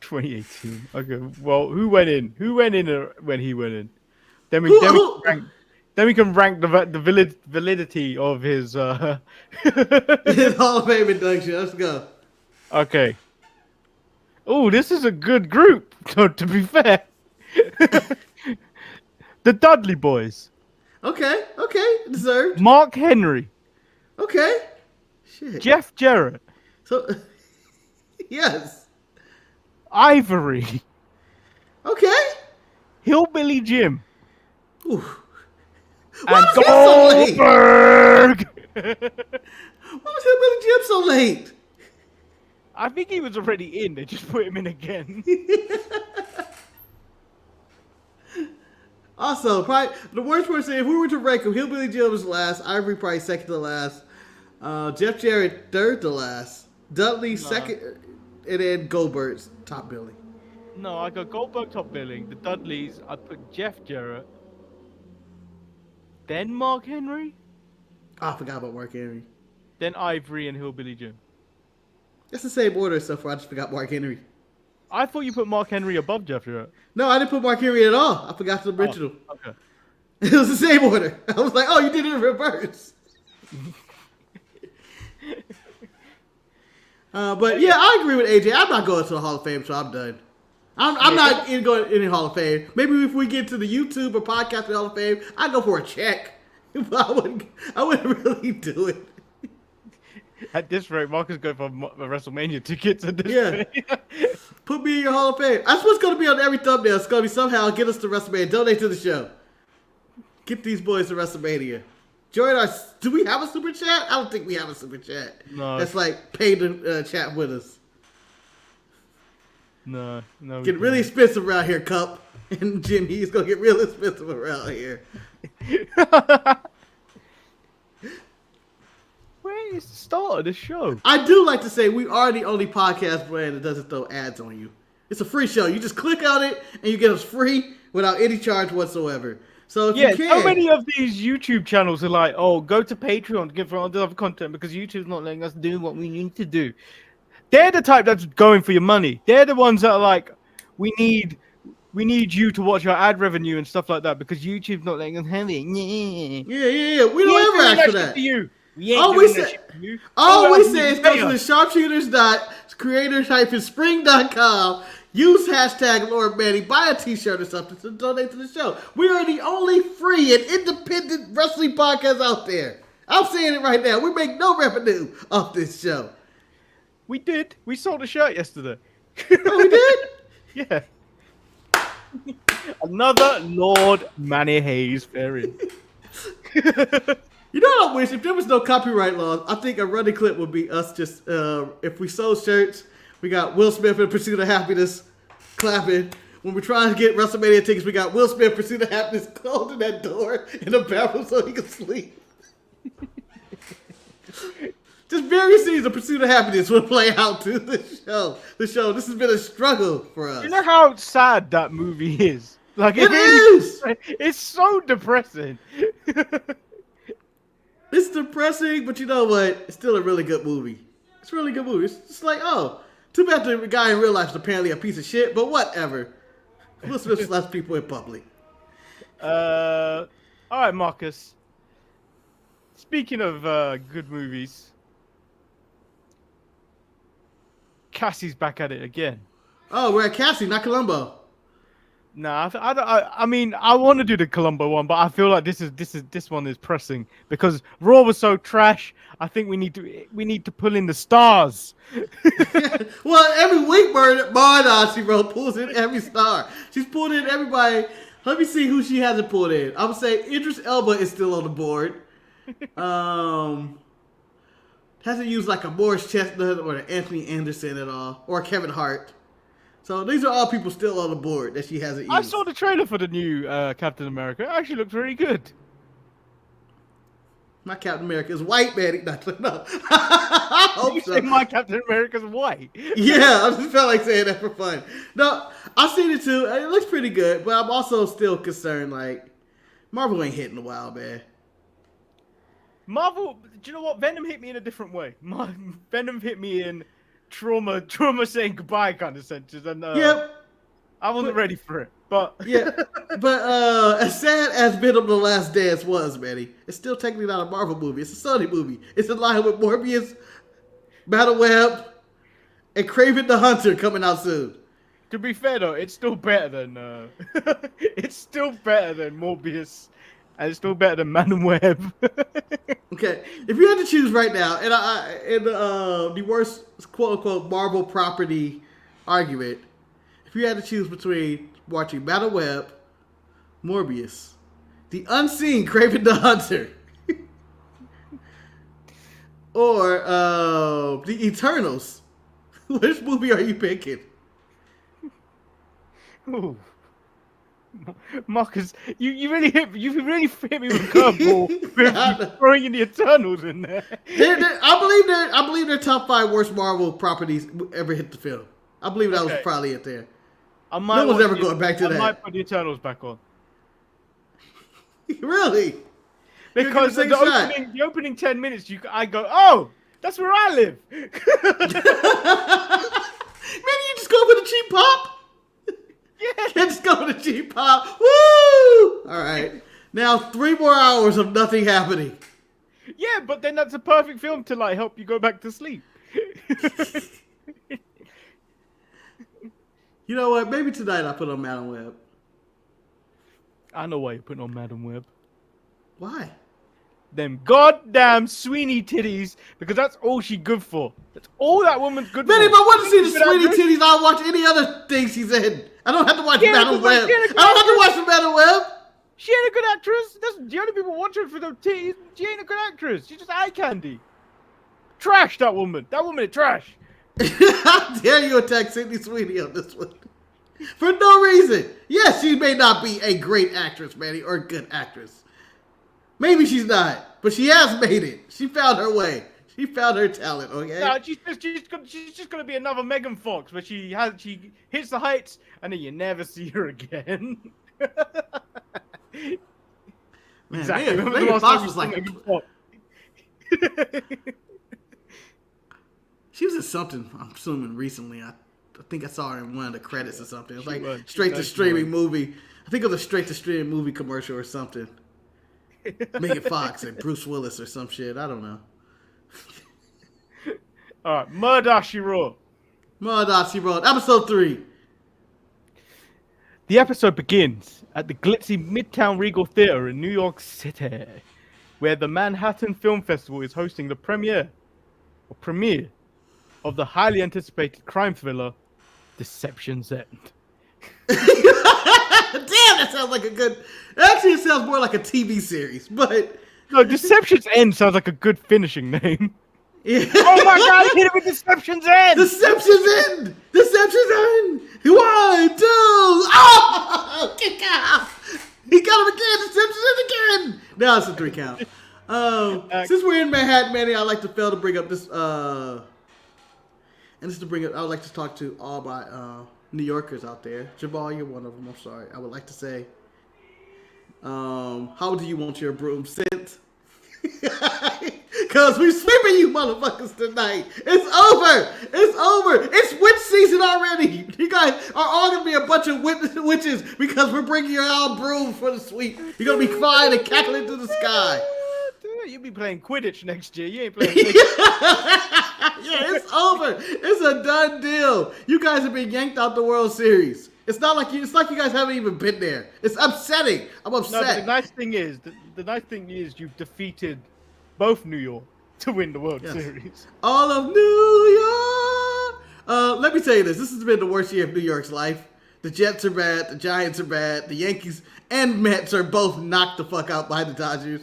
A: 2018. Okay. Well, who went in? Who went in when he went in? Then we can rank the validity of his
B: his Hall of Fame induction. Let's go.
A: Okay. Oh, this is a good group. To be fair, the Dudley Boys.
B: Okay. Deserved.
A: Mark Henry.
B: Okay. Shit.
A: Jeff Jarrett.
B: So, yes.
A: Ivory.
B: Okay.
A: Hillbilly Jim.
B: Ooh.
A: And Goldberg.
B: Why was Hillbilly Jim so late?
A: I think he was already in. They just put him in again.
B: Also, probably the worst person, if we were to rank him, Hillbilly Jim was last, Ivory probably second to last, Jeff Jarrett third to last, Dudley second, and then Goldberg's top billing.
A: No, I got Goldberg top billing. The Dudleys, I put Jeff Jarrett. Then Mark Henry.
B: Oh, I forgot about Mark Henry.
A: Then Ivory and Hillbilly Jim.
B: It's the same order so far. I just forgot Mark Henry.
A: I thought you put Mark Henry above Jeff Jarrett.
B: No, I didn't put Mark Henry at all. I forgot the original.
A: Oh, okay.
B: It was the same order. I was like, oh, you did it in reverse. But yeah, I agree with AJ. I'm not going to the Hall of Fame, so I'm done. I'm not going in the Hall of Fame. Maybe if we get to the YouTube or podcast Hall of Fame, I'd go for a check. But I wouldn't really do it.
A: At this rate, Marcus go for WrestleMania tickets at this rate.
B: Put me in your Hall of Fame. That's what's going to be on every thumbnail. It's going to be somehow get us to WrestleMania. Donate to the show. Get these boys to WrestleMania. Join our... Do we have a super chat? I don't think we have a super chat.
A: No.
B: That's like pay to chat with us.
A: No.
B: Get really expensive around here, Cup. And Jimmy, he's going to get real expensive around here.
A: Where is the start of the show?
B: I do like to say we are the only podcast brand that doesn't throw ads on you. It's a free show. You just click on it and you get us free without any charge whatsoever. So if you can,
A: so many of these YouTube channels are like, oh, go to Patreon to get all the other content because YouTube's not letting us do what we need to do. They're the type that's going for your money. They're the ones that are like, we need you to watch our ad revenue and stuff like that because YouTube's not letting us have it.
B: Yeah. We don't ever ask for that.
A: All we say
B: is go to the sharpshooters.creator-spring.com. Use hashtag Lord Manny. Buy a t-shirt or something to donate to the show. We are the only free and independent wrestling podcast out there. I'm saying it right now. We make no revenue off this show.
A: We did. We sold a shirt yesterday.
B: Oh, we did?
A: Yeah. Another Lord Manny Hayes fairy.
B: You know what I wish? If there was no copyright laws, I think a running clip would be us just, if we sold shirts, we got Will Smith in Pursuit of Happiness clapping. When we're trying to get WrestleMania tickets, we got Will Smith Pursuit of Happiness closing that door in the bathroom so he can sleep. Just various scenes of Pursuit of Happiness will play out to the show. This has been a struggle for us.
A: You know how sad that movie is? Like
B: it is.
A: It's so depressing.
B: It's depressing, but you know what? It's still a really good movie. It's a really good movie. It's just like, oh, too bad the guy in real life is apparently a piece of shit, but whatever. Will Smith slaps people in public.
A: All right, Marcus. Speaking of good movies, Cassie's back at it again.
B: Oh, we're at Cassie, not Columbo.
A: Nah, I mean, I want to do the Columbo one, but I feel like this one is pressing because Raw was so trash. I think we need to pull in the stars.
B: Well, every week, she pulls in every star. She's pulled in everybody. Let me see who she hasn't pulled in. I would say Idris Elba is still on the board. Hasn't used like a Morris Chestnut or an Anthony Anderson at all, or Kevin Hart. So these are all people still on the board that she hasn't used.
A: I saw the trailer for the new Captain America. It actually looks really good.
B: My Captain America is white, man. No. I hope
A: you
B: so.
A: say my Captain America's white?
B: Yeah, I just felt like saying that for fun. No, I've seen it too. It looks pretty good, but I'm also still concerned. Like, Marvel ain't hitting a while, man.
A: Marvel, do you know what? Venom hit me in a different way. Venom hit me in trauma saying goodbye kind of senses, and
B: yep.
A: I wasn't ready for it. But
B: yeah, but as sad as Venom: The Last Dance was, Manny, it's still technically not a Marvel movie. It's a Sony movie. It's in line with Morbius, Battleweb, and Kraven the Hunter coming out soon.
A: To be fair though, it's still better than Morbius. And it's still better than Man and Web.
B: Okay, if you had to choose right now, and the worst quote-unquote Marvel property argument, if you had to choose between watching Man and Web, Morbius, the unseen Kraven the Hunter, or the Eternals, which movie are you picking?
A: Ooh. Marcus, you really hit me with a curveball with throwing in the Eternals in there.
B: I believe they're top 5 worst Marvel properties ever hit the film. I believe that was probably it there. No one's ever going back to that.
A: I might put the Eternals back on.
B: Really?
A: Because the opening 10 minutes, I go, oh, that's where I live.
B: Maybe you just go for the cheap pop.
A: Yeah.
B: Let's go to cheap pop. Woo! All right. Now 3 more hours of nothing happening.
A: Yeah, but then that's a perfect film to like help you go back to sleep.
B: You know what? Maybe tonight I put on Madam Web.
A: I know why you're putting on Madam Web.
B: Why?
A: Them goddamn Sweeney titties, because that's all she good for. That's all that woman's good
B: Manny,
A: for.
B: if I want to see the
A: Without
B: Sweeney
A: this-
B: titties, I'll watch any other things she's in. I don't have to watch
A: Yeah,
B: Madam
A: but like,
B: Web.
A: yeah,
B: I
A: like,
B: don't have to watch the Madam Web.
A: She ain't a good actress. That's the only people watch her for those titties. She ain't a good actress. She's just eye candy. Trash, that woman. That woman is trash.
B: How dare you attack Sydney Sweeney on this one? For no reason. Yes, she may not be a great actress, Manny, or a good actress. Maybe she's not, but she has made it. She found her way. She found her talent, okay?
A: No, she's just gonna be another Megan Fox, where she hits the heights and then you never see her again.
B: Man,
A: Exactly.
B: Megan
A: Remember the last
B: Fox
A: time
B: was
A: you saw
B: like...
A: Megan Fox?
B: She was in something, I'm assuming, recently. I think I saw her in one of the credits or something. It was like
A: was.
B: straight
A: No,
B: to
A: she
B: streaming movie. I think it was a straight to streaming movie commercial or something. Megan Fox and Bruce Willis or some shit. I don't know.
A: All right, Murder, She Wrote.
B: Murder, She Wrote. Episode 3.
A: The episode begins at the glitzy Midtown Regal Theater in New York City, where the Manhattan Film Festival is hosting the premiere of the highly anticipated crime thriller, Deception's End.
B: Damn, that sounds like a good... Actually, it sounds more like a TV series, but...
A: No, Deception's End sounds like a good finishing name.
B: Yeah.
A: Oh my god, hit it with Deception's End!
B: Deception's End! Deception's End! 1, 2... Oh! Kick out! He got him again! Deception's End again! Now it's a 3 count. Since we're in Manhattan, Manny, I'd like to fail to bring up this... And this is to bring up... I would like to talk to all my New Yorkers out there. Jabal, you're one of them. I'm sorry. I would like to say... how do you want your broom sent? Because we're sweeping you motherfuckers tonight. It's over. It's over. It's witch season already. You guys are all going to be a bunch of witches because we're bringing you our brooms for the sweep. You're going to be flying and cackling through the sky.
A: You'll be playing Quidditch next year. You ain't playing.
B: Yeah, it's over. It's a done deal. You guys have been yanked out the World Series. It's not like you. It's like you guys haven't even been there. It's upsetting. I'm upset.
A: No, but the nice thing is, you've defeated both New York to win the World Series.
B: All of New York. Let me tell you this. This has been the worst year of New York's life. The Jets are bad. The Giants are bad. The Yankees and Mets are both knocked the fuck out by the Dodgers.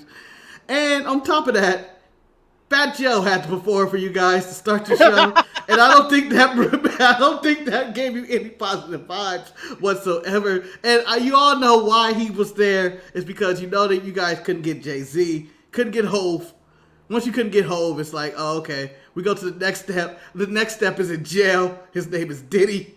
B: And on top of that, Fat Joe had to perform for you guys to start the show, and I don't think that gave you any positive vibes whatsoever. And you all know why he was there is because you know that you guys couldn't get Jay-Z, couldn't get Hove. Once you couldn't get Hove, it's like, oh, okay, we go to the next step. The next step is in jail. His name is Diddy,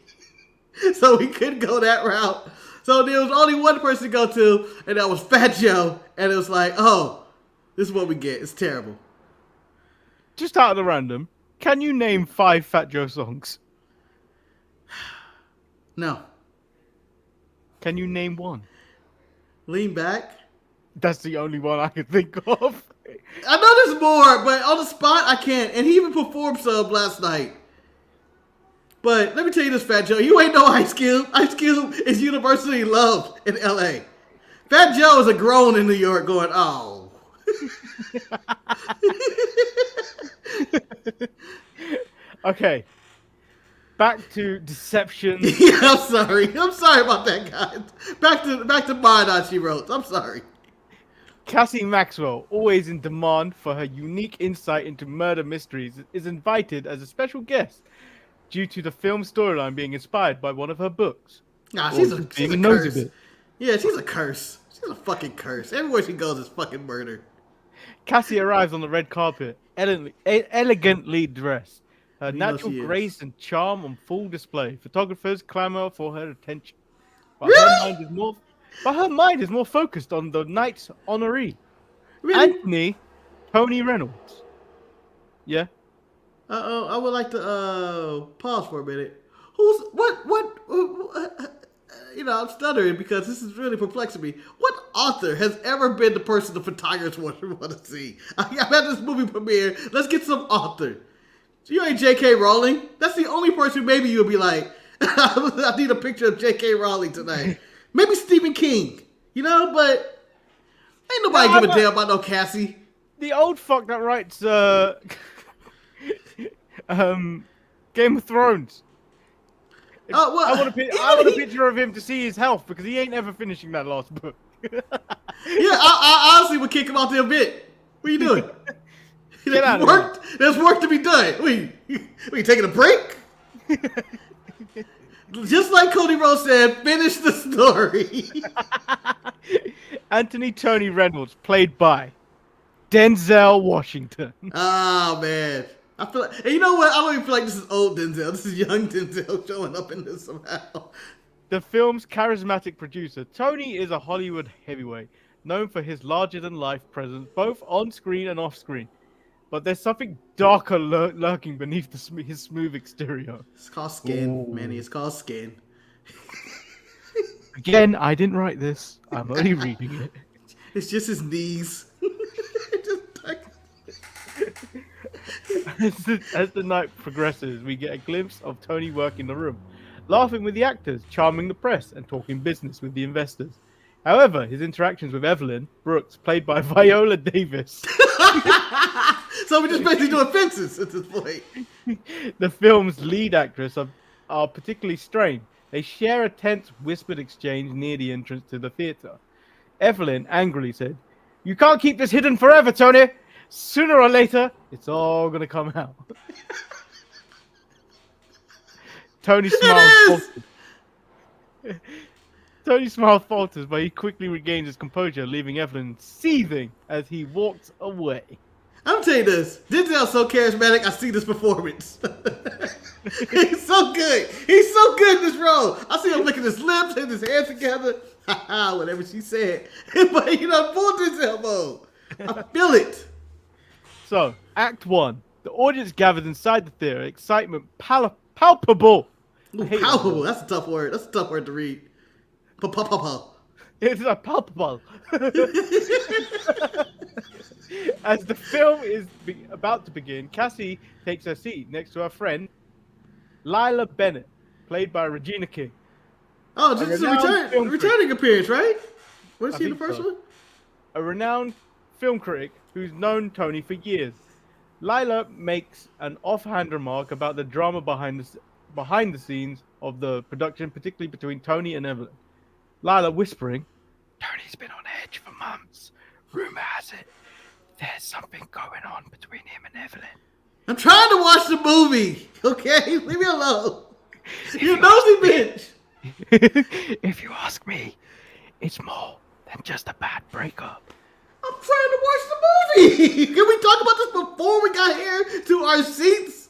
B: so we couldn't go that route. So there was only one person to go to, and that was Fat Joe. And it was like, oh, this is what we get. It's terrible.
A: Just out of the random, can you name 5 Fat Joe songs?
B: No.
A: Can you name 1?
B: Lean Back.
A: That's the only one I can think of.
B: I know there's more, but on the spot, I can't. And he even performed some last night. But let me tell you this, Fat Joe. You ain't no Ice Cube. Ice Cube is universally loved in L.A. Fat Joe is a grown in New York going, oh.
A: Okay. Back to Deception.
B: Yeah, I'm sorry. I'm sorry about that, guys. Back to Mine She Wrote. I'm sorry.
A: Cassie Maxwell, always in demand for her unique insight into murder mysteries, is invited as a special guest due to the film storyline being inspired by one of her books.
B: Nah, she's a
A: nosy
B: curse.
A: bit.
B: Yeah, she's a curse. She's a fucking curse. Everywhere she goes is fucking murder.
A: Cassie arrives on the red carpet, elegantly dressed. Her
B: You know
A: natural
B: she is.
A: grace and charm on full display. Photographers clamor for her attention. But
B: Really?
A: her mind is more focused on the night's honoree,
B: Really?
A: Anthony Tony Reynolds. Yeah.
B: I would like to pause for a minute. I'm stuttering because this is really perplexing me. What author has ever been the person the photographers want to see? I'm at this movie premiere. Let's get some author. You ain't J.K. Rowling. That's the only person maybe you'll be like, I need a picture of J.K. Rowling tonight. Maybe Stephen King. But ain't nobody give a damn about no Cassie.
A: The old fuck that writes Game of Thrones. I want a picture of him to see his health because he ain't ever finishing that last book.
B: I honestly would kick him out the event. What are you doing? There's work to be done. We taking a break? Just like Cody Rhodes said, finish the story.
A: Anthony Tony Reynolds, played by Denzel Washington.
B: Oh man, I feel like, and you know what? I don't even feel like this is old Denzel. This is young Denzel showing up in this somehow.
A: The film's charismatic producer, Tony is a Hollywood heavyweight, known for his larger-than-life presence, both on-screen and off-screen. But there's something darker lurking beneath his smooth exterior.
B: It's called skin, Manny. It's called skin.
A: Again, I didn't write this. I'm only reading it.
B: It's just his knees.
A: As the night progresses, we get a glimpse of Tony working the room, laughing with the actors, charming the press, and talking business with the investors. However, his interactions with Evelyn Brooks, played by Viola Davis.
B: So we're just basically doing fences at this point.
A: The film's lead actress are particularly strained. They share a tense, whispered exchange near the entrance to the theater. Evelyn angrily said, "You can't keep this hidden forever, Tony. Sooner or later, it's all going to come out." Tony smiles falters, but he quickly regains his composure, leaving Evelyn seething as he walks away.
B: I'm telling you this, Denzel's so charismatic, I see this performance. He's so good. He's so good in this role. I see him licking his lips, hitting his hands together. Whatever she said. But, full Denzel mode. I feel it.
A: So, Act 1. The audience gathers inside the theater, excitement palpable.
B: Ooh, palpable. That's a tough word. That's a tough word to read.
A: It's a palpable. As the film is about to begin, Cassie takes her seat next to her friend, Lila Bennett, played by Regina King.
B: Oh, this is a returning appearance, right? Was she in the first one?
A: A renowned film critic who's known Tony for years. Lila makes an offhand remark about the drama behind the scenes of the production, particularly between Tony and Evelyn. Lila whispering, "Tony's been on edge for months. Rumor has it there's something going on between him and Evelyn."
B: I'm trying to watch the movie, okay? Leave me alone. You nosy bitch.
A: If you ask me, it's more than just a bad breakup.
B: I'm trying to watch the movie. Can we talk about this before we got here to our seats?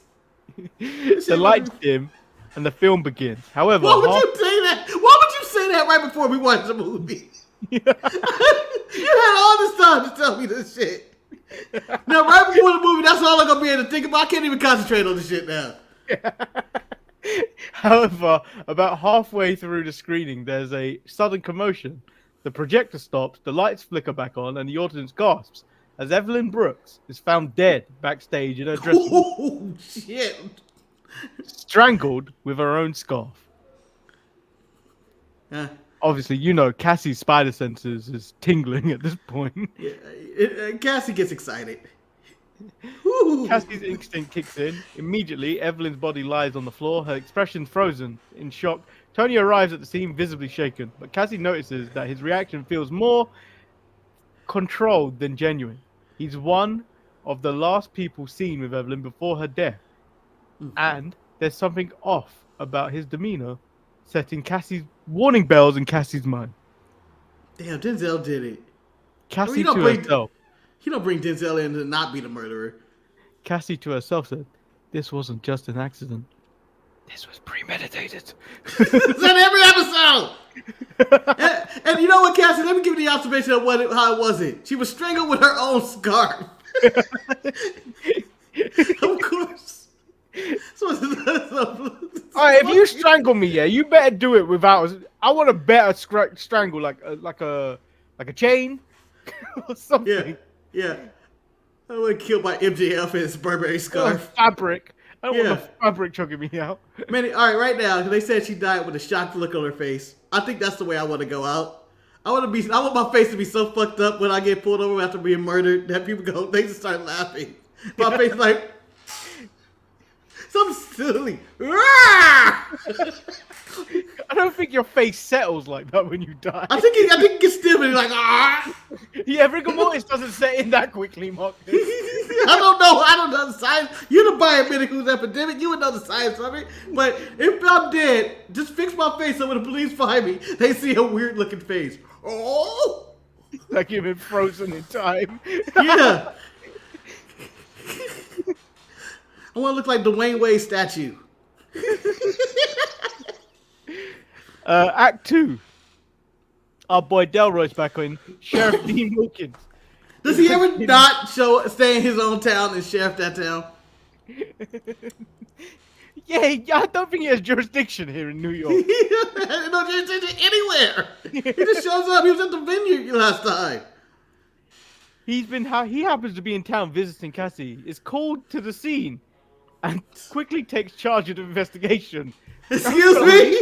A: The lights dim and the film begins. However,
B: why would you say that? Why would you say that right before we watched the movie? You had all this time to tell me this shit. Now, right before the movie, that's all I'm gonna be able to think about. I can't even concentrate on this shit now.
A: However, about halfway through the screening, there's a sudden commotion. The projector stops, the lights flicker back on, and the audience gasps as Evelyn Brooks is found dead backstage in her dressing room.
B: Oh, shit.
A: Strangled with her own scarf. Obviously, Cassie's spider senses is tingling at this point.
B: Yeah, Cassie gets excited.
A: Cassie's instinct kicks in. Immediately, Evelyn's body lies on the floor, her expression frozen in shock. Tony arrives at the scene visibly shaken, but Cassie notices that his reaction feels more controlled than genuine. He's one of the last people seen with Evelyn before her death. And there's something off about his demeanor, setting Cassie's warning bells in Cassie's mind.
B: Damn, Denzel did it.
A: Cassie to herself.
B: You don't bring Denzel in to not be the murderer.
A: Cassie to herself said, "This wasn't just an accident. This was premeditated."
B: It's in every episode. and you know what, Cassie? Let me give you the observation of how it wasn't. She was strangled with her own scarf. Of course.
A: All right, if you strangle me, yeah, you better do it without. I want a better strangle, like a chain or something.
B: Yeah. I would killed by MJF in his Burberry scarf.
A: Fabric. I don't want
B: Yeah.
A: the fabric choking me out.
B: Manny, all right now, they said she died with a shocked look on her face. I think that's the way I want to go out. I want my face to be so fucked up when I get pulled over after being murdered that they just start laughing. My face like something silly.
A: I don't think your face settles like that when you die.
B: I think it gets still and like
A: Yeah, rigor mortis doesn't set in that quickly, Marcus.
B: I don't know the science. You're the biomedic who's epidemic. You would know the science of it. But if I'm dead, just fix my face so when the police find me, they see a weird looking face. Oh,
A: Like you've been frozen in time.
B: yeah. I want to look like Dwayne Wade statue.
A: Act 2. Our boy Delroy's back in. Sheriff Dean Wilkins.
B: Does he ever not stay in his own town and sheriff that town?
A: Yeah, I don't think he has jurisdiction here in New York.
B: No jurisdiction anywhere. He just shows up. He was at the vineyard last time.
A: He happens to be in town visiting Cassie. Is called to the scene and quickly takes charge of the investigation.
B: Excuse me?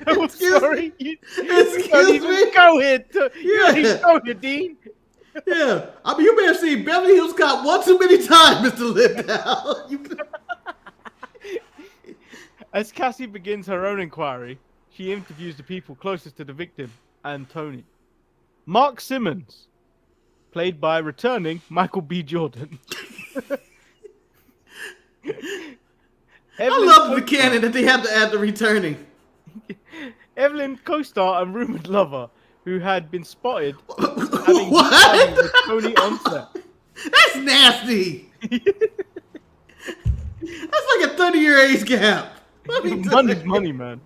A: I'm sorry.
B: Excuse me?
A: Go here. You don't even go here, Dean.
B: Yeah. I mean, you may have seen Beverly Hills Cop one too many times, Mr. Lindau.
A: As Cassie begins her own inquiry, she interviews the people closest to the victim and Tony. Mark Simmons, played by returning Michael B. Jordan.
B: I love the canon that they have to add the returning.
A: Evelyn co-star and rumored lover, who had been spotted having
B: What?
A: with Tony on set.
B: That's nasty. That's like a 30-year age gap.
A: Money's money, man.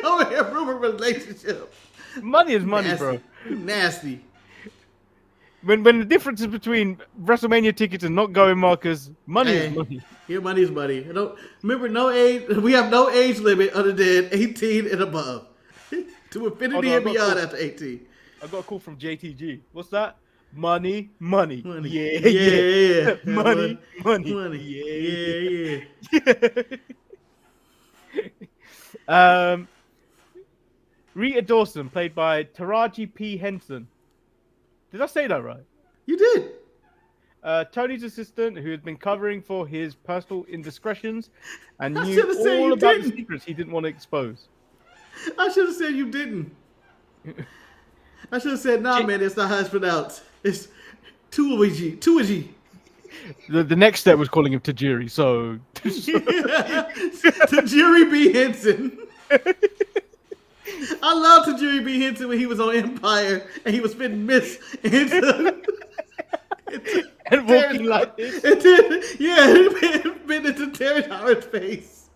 B: Over here, rumor relationship.
A: Money is money,
B: Nasty.
A: bro.
B: Nasty.
A: When the difference is between WrestleMania tickets and not going, Marcus, money is money.
B: Yeah, money is money. Remember, no age. We have no age limit other than 18 and above. To infinity and beyond after 18.
A: I got a call from JTG. What's that? Money.
B: Money.
A: Yeah. Money.
B: Yeah.
A: Rita Dawson, played by Taraji P. Henson. Did I say that right?
B: You did.
A: Tony's assistant, who had been covering for his personal indiscretions and
B: I
A: knew
B: should've said
A: all
B: you
A: about
B: didn't.
A: the secrets he didn't want to expose.
B: I should have said you didn't. I should have said, nah, man, it's not how it's pronounced. It's Tuaji.
A: The next step was calling him Tajiri, so...
B: Tajiri B. Henson. I love Tajiri B. Henson when he was on Empire and he was spitting mist into...
A: and walking like this.
B: And then, yeah, been into Terrence Howard's face.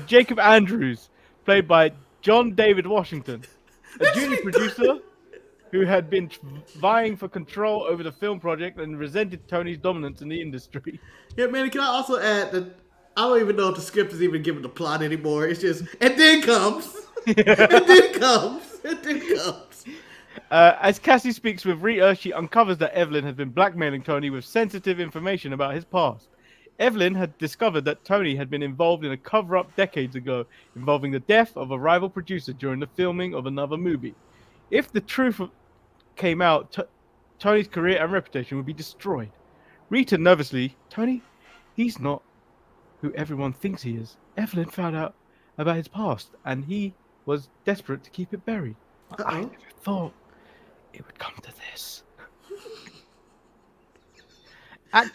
A: Jacob Andrews, played by John David Washington, a junior producer who had been vying for control over the film project and resented Tony's dominance in the industry.
B: Yeah, man, can I also add that I don't even know if the script is even given the plot anymore. It's just, and then comes.
A: As Cassie speaks with Rita, she uncovers that Evelyn had been blackmailing Tony with sensitive information about his past. Evelyn had discovered that Tony had been involved in a cover-up decades ago involving the death of a rival producer during the filming of another movie. If the truth came out, Tony's career and reputation would be destroyed. Rita nervously, Tony, he's not who everyone thinks he is. Evelyn found out about his past and he was desperate to keep it buried. I never thought it would come to this.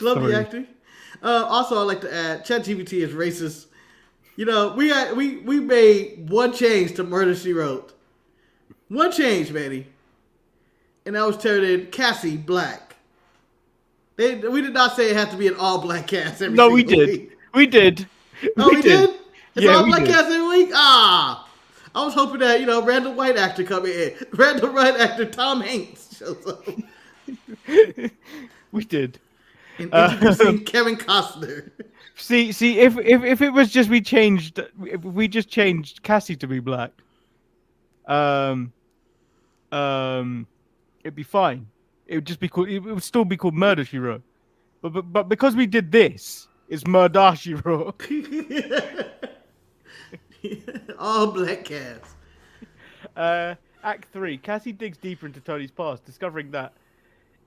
B: Love the acting. Also, I'd like to add, ChatGPT is racist. You know, we made one change to Murder, She Wrote. One change, Manny. And that was turned in Cassie black. We did not say it had to be an all-black cast every single week.
A: We did.
B: Oh, we did? It's
A: Yeah,
B: all-black cast every week? Ah! I was hoping that, random white actor come in. Random white actor Tom Hanks shows up.
A: We did.
B: And introducing Kevin Costner.
A: See, if it was just if we just changed Cassie to be black, um, it'd be fine. It would just be called. It would still be called Murder She Wrote. But because we did this, it's Murder She Wrote.
B: All black cast.
A: Act 3. Cassie digs deeper into Tony's past, discovering that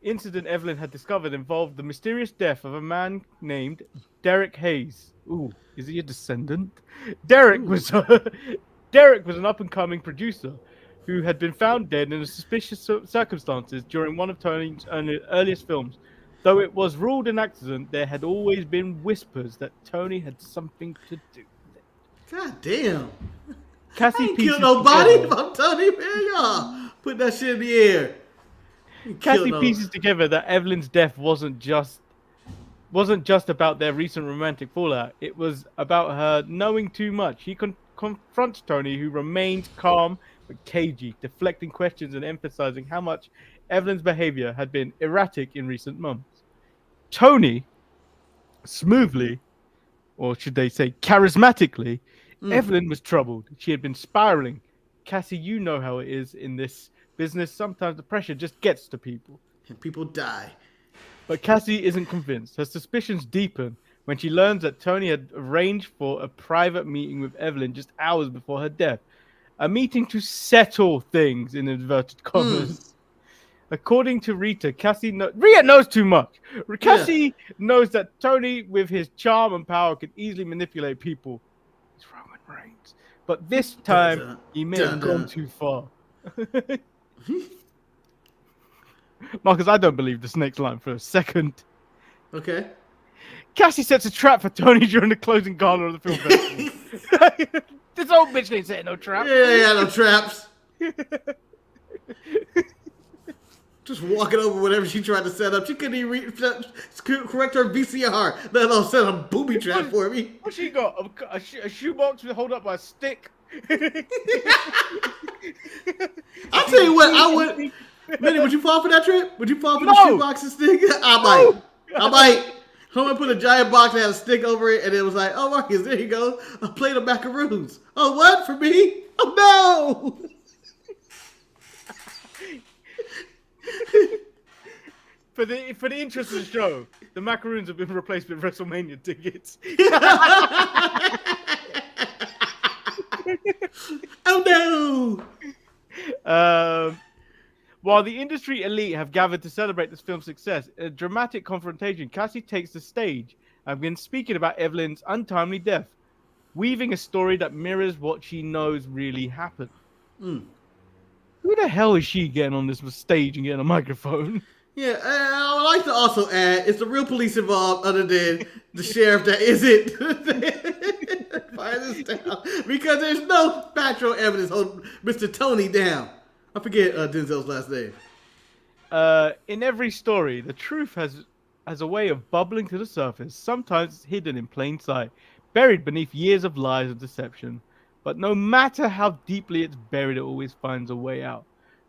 A: incident Evelyn had discovered involved the mysterious death of a man named Derek Hayes. Ooh, is he a descendant? Derek was an up-and-coming producer who had been found dead in suspicious circumstances during one of Tony's earliest films. Though it was ruled an accident, there had always been whispers that Tony had something to do with it.
B: God damn.
A: Cassie
B: I ain't killed nobody if I'm Tony, man. Y'all put that shit in the air.
A: Cassie pieces together that Evelyn's death wasn't just about their recent romantic fallout. It was about her knowing too much. He confronts Tony, who remained calm but cagey, deflecting questions and emphasizing how much Evelyn's behavior had been erratic in recent months. Tony, smoothly, or should they say charismatically, Evelyn was troubled. She had been spiraling. Cassie, you know how it is in this business. Sometimes the pressure just gets to people.
B: And people die.
A: But Cassie isn't convinced. Her suspicions deepen when she learns that Tony had arranged for a private meeting with Evelyn just hours before her death. A meeting to settle things, in inverted commas. According to Rita, Rita knows too much. Cassie knows that Tony, with his charm and power, could easily manipulate people. He's Roman Reigns. But this time, he may have gone too far. Marcus, I don't believe this next line for a second.
B: Okay.
A: Cassie sets a trap for Tony during the closing gala of the film festival. This old bitch ain't setting no trap.
B: Yeah, no traps. Just walking over whatever she tried to set up. She couldn't even correct her VCR. Let alone set a booby trap for me.
A: What she got? A shoebox hold up by a stick?
B: I'll tell you what, I would. Manny, would you fall for that trip? Would you fall for the shoebox and stick? I might. Someone put a giant box that had a stick over it, and it was like, oh, Marcus, there you go. A plate of macaroons. Oh, what? For me? Oh, no.
A: For the interest of the show, the macaroons have been replaced with WrestleMania tickets.
B: Oh,
A: no. While the industry elite have gathered to celebrate this film's success, in a dramatic confrontation, Cassie takes the stage and begins speaking about Evelyn's untimely death, weaving a story that mirrors what she knows really happened. Who the hell is she getting on this stage and getting a microphone?
B: Yeah, I would like to also add, it's the real police involved other than the sheriff that isn't. Fire this down. Because there's no factual evidence holding Mr. Tony down. I forget Denzel's last name.
A: In every story, the truth has a way of bubbling to the surface. Sometimes it's hidden in plain sight, buried beneath years of lies and deception. But no matter how deeply it's buried, it always finds a way out.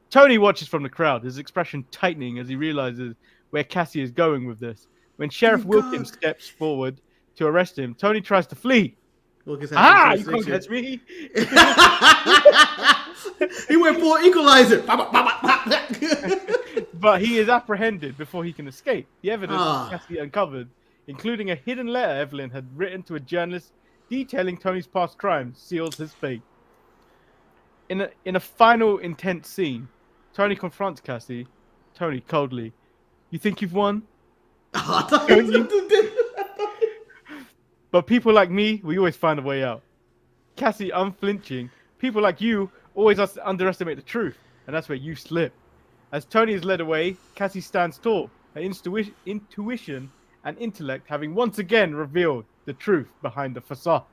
A: Tony watches from the crowd, his expression tightening as he realizes where Cassie is going with this. When Sheriff Wilkins steps forward to arrest him, Tony tries to flee. You can't catch me.
B: He went for equalizer.
A: But he is apprehended before he can escape. The evidence Cassie uncovered, including a hidden letter Evelyn had written to a journalist detailing Tony's past crimes, seals his fate. In a final intense scene, Tony confronts Cassie. Tony, coldly, you think you've won? But people like me, we always find a way out. Cassie, unflinching, people like you always underestimate the truth, and that's where you slip. As Tony is led away, Cassie stands tall, her intuition and intellect having once again revealed the truth behind the facade.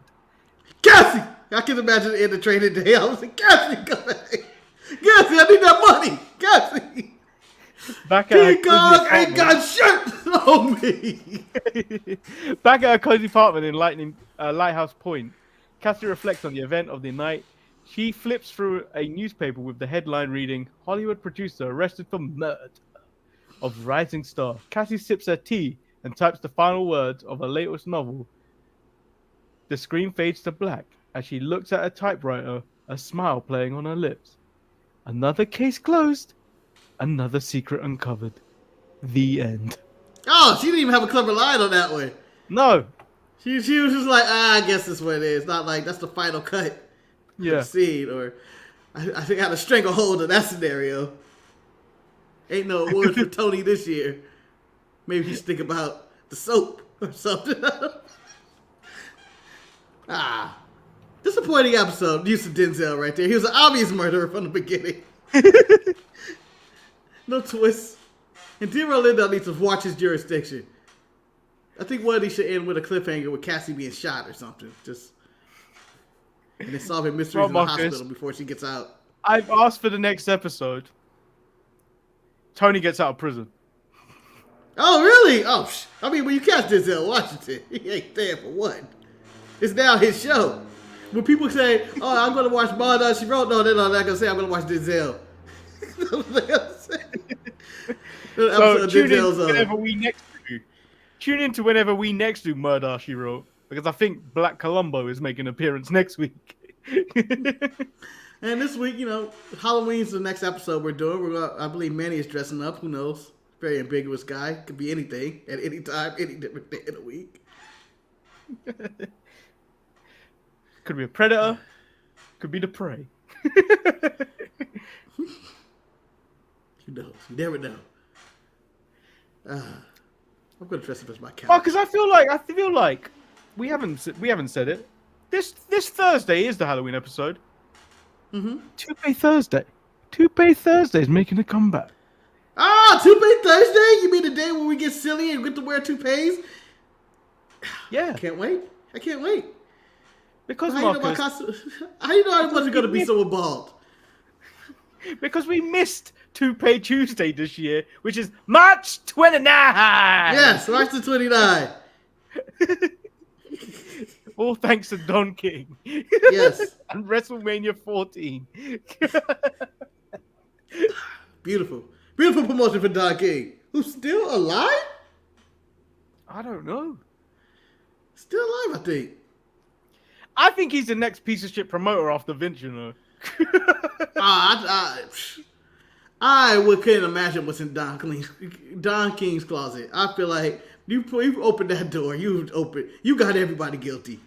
B: Cassie! I can imagine in the training day, I was like, Cassie, come back. Cassie, I need that money. Cassie!
A: Back at
B: God ain't got shit on me.
A: Back at her cozy apartment in Lighthouse Point, Cassie reflects on the event of the night. She flips through a newspaper with the headline reading, Hollywood producer arrested for murder of rising star. Cassie sips her tea, and types the final words of her latest novel. The screen fades to black as she looks at her typewriter, a smile playing on her lips. Another case closed, another secret uncovered. The end.
B: Oh, she didn't even have a clever line on that one.
A: No.
B: She was just like, I guess this is what it is. Not like that's the final cut.
A: Yeah.
B: Scene, or I think I had a stranglehold in that scenario. Ain't no awards for Tony this year. Maybe he's think about the soap or something. Disappointing episode. Use of Denzel right there. He was an obvious murderer from the beginning. No twist. And Delroy Lindo needs to watch his jurisdiction. I think one of these should end with a cliffhanger with Cassie being shot or something. And then solving mysteries in the hospital before she gets out.
A: I've asked for the next episode. Tony gets out of prison.
B: Oh, really? Oh, I mean, when you catch Denzel Washington, he ain't there for one. It's now his show. When people say, oh, I'm going to watch Mada, she wrote, no, they're not going to say I'm going to watch Denzel.
A: So tune in to whenever we next do Murder, She Wrote, because I think Black Columbo is making an appearance next week.
B: And this week, Halloween's the next episode we're doing. I believe Manny is dressing up. Who knows? Very ambiguous guy. Could be anything at any time, any different day of the week.
A: Could be a predator. Could be the prey.
B: Who knows? You never know. I'm gonna dress up as my cat.
A: Oh, because I feel like we haven't said it. This Thursday is the Halloween episode.
B: Mm-hmm.
A: Toupee Thursday. Toupee Thursday is making a comeback.
B: Toupee Thursday? You mean the day when we get silly and get to wear toupees?
A: Yeah.
B: I can't wait.
A: Because
B: how
A: Marcus,
B: how you know I wasn't going to be so bald?
A: Because we missed Toupee Tuesday this year, which is March 29.
B: Yes, March the 29.
A: All thanks to Don King.
B: Yes.
A: And WrestleMania 14.
B: Beautiful. Beautiful promotion for Don King. Who's still alive?
A: I don't know.
B: Still alive, I think.
A: I think he's the next piece of shit promoter after Vince,
B: I couldn't imagine what's in Don King's closet. I feel like you opened that door. You got everybody guilty.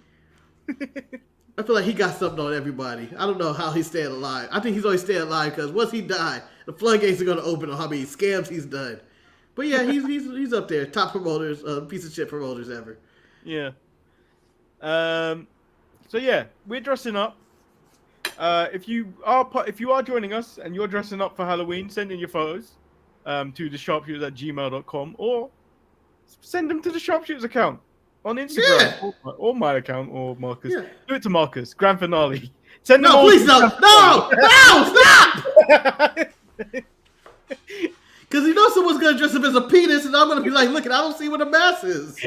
B: I feel like he got something on everybody. I don't know how he's staying alive. I think he's always staying alive because once he died, the floodgates are going to open on how many scams he's done. But yeah, he's up there, top promoters, piece of shit promoters ever.
A: Yeah. So yeah, we're dressing up. If you are joining us and you're dressing up for Halloween, send in your photos to thesharpshooters@gmail.com or send them to the Sharpshooters account on Instagram or my account or Marcus. Yeah. Do it to Marcus. Grand finale. Send them
B: please no, stop! Because someone's gonna dress up as a penis, and I'm gonna be like, look, I don't see what a mass is.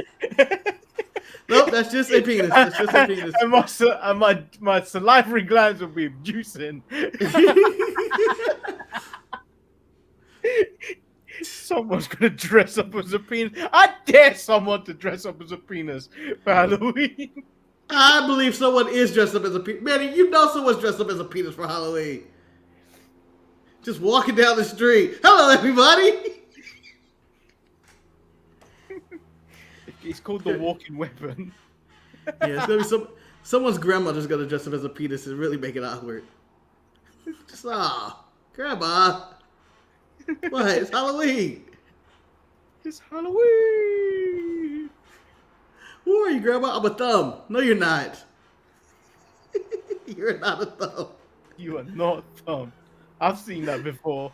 B: Nope, that's just a penis. That's just a penis.
A: And my salivary glands will be juicing. Someone's gonna dress up as a penis. I dare someone to dress up as a penis for Halloween.
B: I believe someone is dressed up as a penis. Manny, someone's dressed up as a penis for Halloween. Just walking down the street. Hello, everybody.
A: It's called the walking weapon.
B: Yeah, it's gonna be someone's grandmother's gonna dress up as a penis and really make it awkward. Just grandma. What? It's Halloween.
A: It's Halloween.
B: Who are you, grandma? I'm a thumb. No, you're not. You're not a thumb.
A: You are not a thumb. I've seen that before.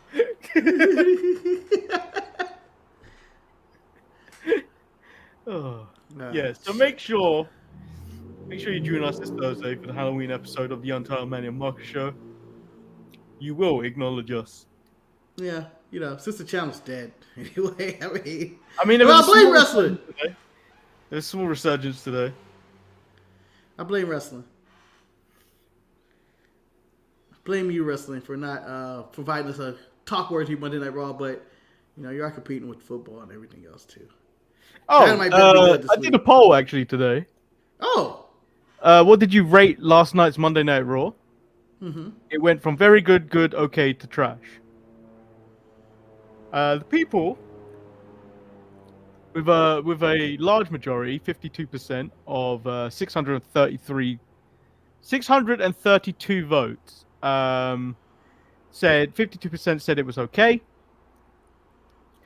A: Oh, yeah. So make sure you join us this Thursday for the Halloween episode of the Untitled Manny and Marcus show. You will acknowledge us.
B: Yeah, since the channel's dead. Anyway,
A: I mean,
B: I blame wrestling.
A: There's a small resurgence today.
B: I blame wrestling. I blame you, wrestling, for not providing us a talk-worthy Monday Night Raw, but you are competing with football and everything else too. Dynamite better be good this
A: I did a
B: week.
A: poll actually today.
B: Oh.
A: What did you rate last night's Monday Night Raw?
B: Mm-hmm.
A: It went from very good, good, okay to trash. The people with a large majority, 52% of 632 votes, said 52% said it was okay.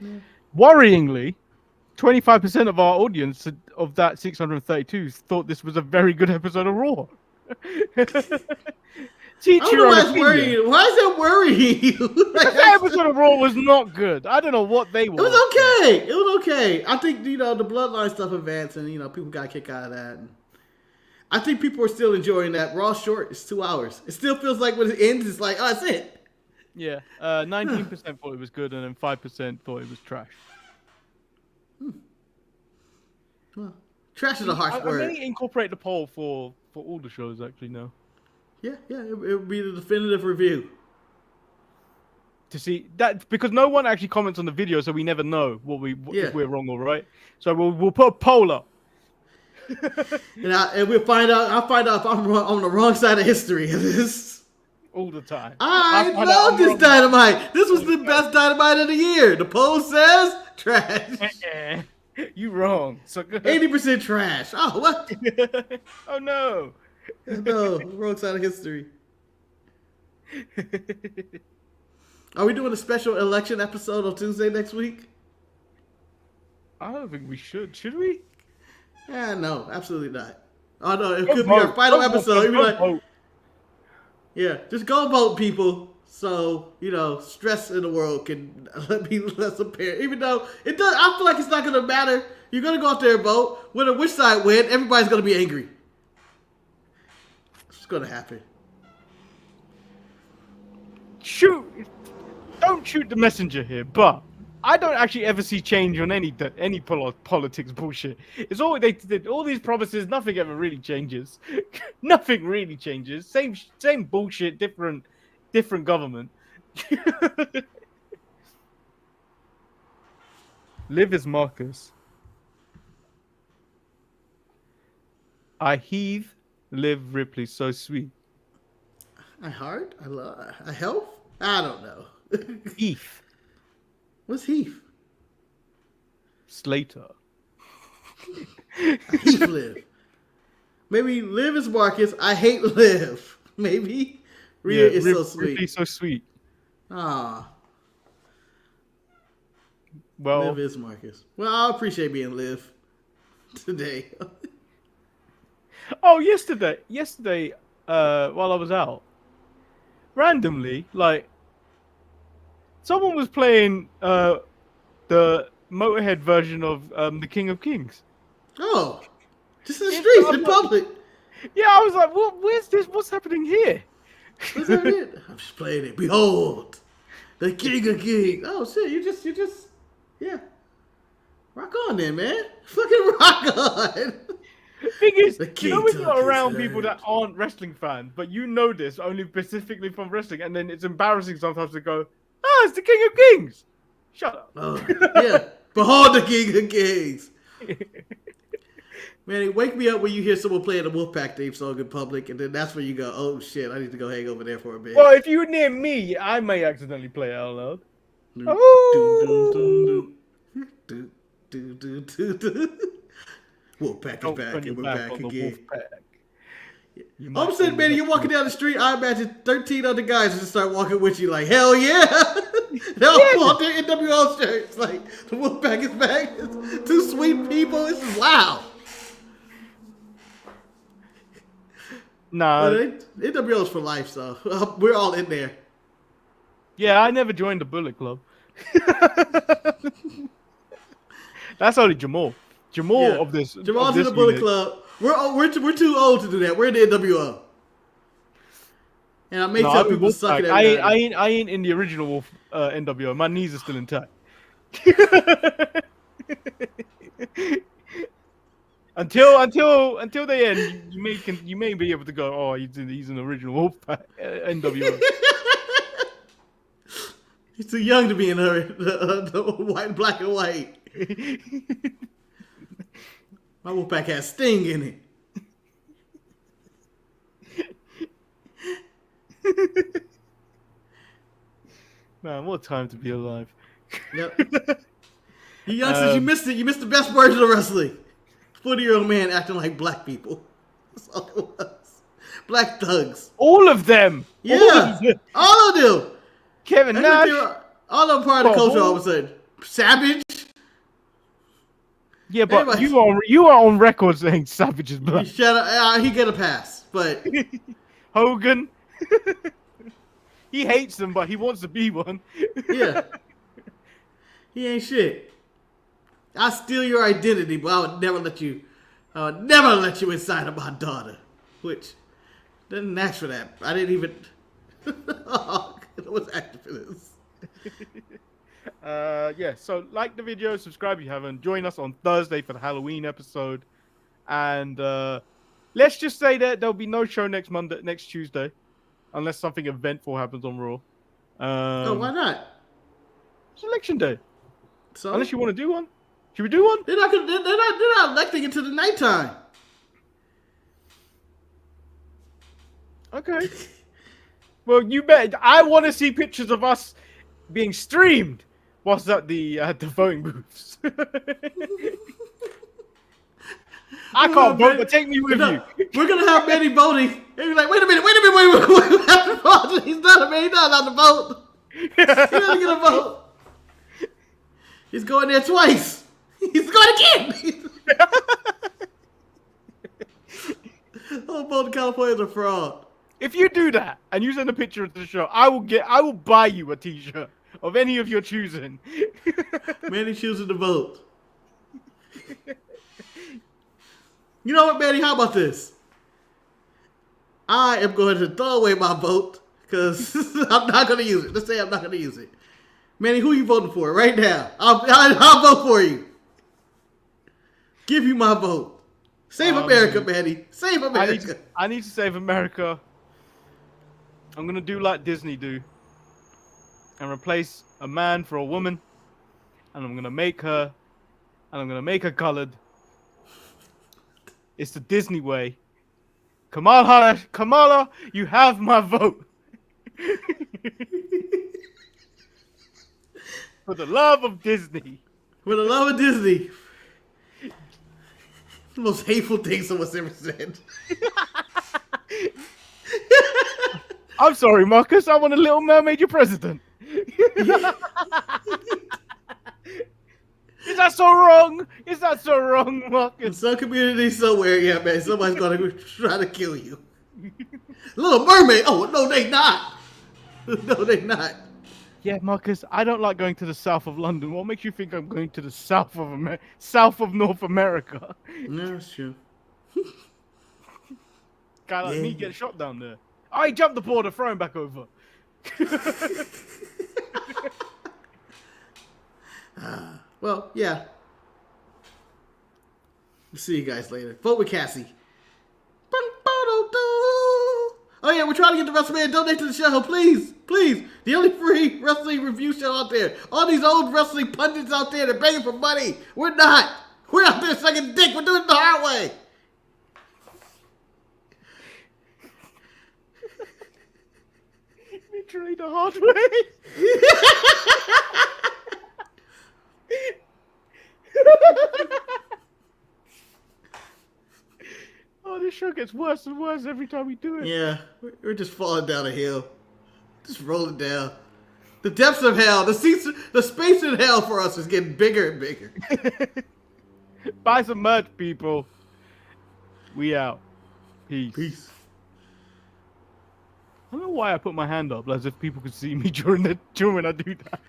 B: Yeah.
A: Worryingly, 25% of our audience of that 632 thought this was a very good episode of Raw.
B: I
A: Teach
B: don't know
A: your own
B: why it's
A: opinion.
B: worrying. Why is that worrying you? Like,
A: That episode of Raw was not good. I don't know what they were.
B: it was okay. It was okay. I think the bloodline stuff advanced, and people got a kick out of that. And I think people are still enjoying that. Raw short. It's 2 hours. It still feels like when it ends, it's like, oh, that's it.
A: Yeah, 19% thought it was good, and then 5% thought it was trash.
B: Well, trash is a harsh
A: I
B: word.
A: may incorporate the poll for all the shows actually now.
B: Yeah, it would be the definitive review.
A: To see that, because no one actually comments on the video, so we never know if we're wrong or right. So we'll put a poll up.
B: and we'll find out. I'll find out if I'm on the wrong side of history of this.
A: All the time.
B: I love this Dynamite. This was the best Dynamite of the year. The poll says trash.
A: You wrong. So good.
B: 80% trash. Oh, what?
A: Oh no.
B: No, wrong side of history. Are we doing a special election episode on Tuesday next week?
A: I don't think we should. Should we?
B: Yeah, no, absolutely not. Oh no, it
A: Go
B: could
A: vote.
B: be our final
A: Go
B: episode. It'd be
A: vote.
B: like,
A: Vote.
B: yeah, just go vote, people. So stress in the world can be less apparent. Even though it does, I feel like it's not gonna matter. You're gonna go out there and vote. Whether which side win, everybody's gonna be angry. It's gonna happen.
A: Shoot! Don't shoot the messenger here, but I don't actually ever see change on any politics bullshit. It's all they did. All these promises, nothing ever really changes. Nothing really changes. Same bullshit, different government. Live as Marcus. I heave, live Ripley, so sweet.
B: I heart? I love. I health? I don't know.
A: Heath.
B: What's Heath?
A: Slater.
B: Heath live. Maybe Live is Marcus. I hate Live. Maybe. Rhea is so sweet.
A: Ripley's so sweet.
B: Ah.
A: Well,
B: Live is Marcus. Well, I appreciate being Live today.
A: oh, yesterday, while I was out, randomly, like, someone was playing the Motorhead version of the King of Kings.
B: Oh. Just in the streets, in public.
A: Yeah, I was like, where's this? What's happening here?
B: What's that it? I'm just playing it. Behold, the King of Kings. Oh shit, you just, yeah. Rock on then, man. Fucking rock on.
A: Thing is,
B: The
A: you know when
B: king
A: you're
B: took
A: around
B: his
A: people
B: hand.
A: that aren't wrestling fans, but you know this only specifically from wrestling, and then it's embarrassing sometimes to go, oh, it's the King of Kings. Shut up.
B: Oh, yeah. Behold the King of Kings. Man, wake me up when you hear someone playing the Wolfpack theme song in public, and then that's when you go, oh shit, I need to go hang over there for a bit.
A: Well, if you're near me, I may accidentally play it out loud.
B: Wolfpack is back, and we're back again.
A: You
B: All of
A: might
B: a sudden, man, you're walking down the street. I imagine 13 other guys just start walking with you, like, hell yeah! They all pull out their NWO shirts, like, the Wolfpack is back. It's two sweet people. This is wow.
A: Nah.
B: NWO's for life, so we're all in there.
A: Yeah, I never joined the Bullet Club. That's only Jamal. Jamal's
B: Jamal's
A: of
B: in
A: this
B: the Bullet
A: unit.
B: Club. We're too old to do that. We're in the NWO. And I may tell people sucking at me.
A: I ain't in the original Wolf NWO. My knees are still intact. until they end, you may be able to go. Oh, he's an original Wolf NWO.
B: He's too young to be in the white, black and white. My Wolfpack has Sting in it.
A: Man, what time to be alive.
B: Yep. You youngsters, you missed it. You missed the best version of wrestling. 40-year-old man acting like black people. That's all it was. Black thugs.
A: All of them.
B: Yeah. All of them.
A: Kevin Nash.
B: All of them part of the culture all of a sudden. Savage.
A: Yeah, but you are on record saying Savage is black.
B: Shut up. He get a pass, but
A: Hogan. He hates them, but he wants to be one.
B: Yeah. He ain't shit. I steal your identity, but I would never let you inside of my daughter. Which didn't ask for that. I didn't even I was acting for this.
A: Yeah, so like the video, subscribe if you haven't. Join us on Thursday for the Halloween episode. And let's just say that there'll be no show next Tuesday. Unless something eventful happens on Raw.
B: Why not?
A: It's election day.
B: So?
A: Unless you want to do one. Should we do one?
B: They're not electing it to the nighttime.
A: Okay. Well, you bet. I want to see pictures of us being streamed whilst at the voting booths. I can't vote, but take me with you.
B: We're gonna have Manny voting. And be like, wait a minute. He's not allowed to vote. He doesn't get a vote. He's going there twice. He's going again. Oh, both California's a fraud.
A: If you do that and you send a picture of the show, I will buy you a T-shirt of any of your choosing.
B: Manny chooses to vote. You know what, Manny? How about this? I am going to throw away my vote because I'm not going to use it. Let's say I'm not going to use it. Manny, who are you voting for right now? I'll vote for you. Give you my vote. Save America, Manny. Save America.
A: I need to save America. I'm going to do like Disney do. And replace a man for a woman. And I'm going to make her. And I'm going to make her colored. It's the Disney way. Kamala, you have my vote. For the love of Disney.
B: For the love of Disney. The most hateful thing someone's ever said.
A: I'm sorry, Marcus. I want a Little Mermaid your president. Is that so wrong? Is that so wrong, Marcus?
B: In some communities somewhere, yeah, man, somebody's gonna try to kill you. Little Mermaid. Oh no, they not. No, they not.
A: Yeah, Marcus, I don't like going to the south of London. What makes you think I'm going to the south of North America?
B: No, that's true.
A: Guy like me get shot down there. I jumped the border, throw him back over.
B: Well, yeah. We'll see you guys later. Vote with Cassie. Oh yeah, we're trying to get the WrestleMania. Donate to the show, please, please. The only free wrestling review show out there. All these old wrestling pundits out there, they're begging for money. We're not. We're out there sucking dick. We're doing it the hard way.
A: Literally the hard way. Oh, this show gets worse and worse every time we do it.
B: Yeah, we're just falling down a hill. Just rolling down. The depths of hell, the space in hell for us is getting bigger and bigger.
A: Buy some merch, people. We out. Peace.
B: Peace.
A: I don't know why I put my hand up, as if people could see me during when I do that.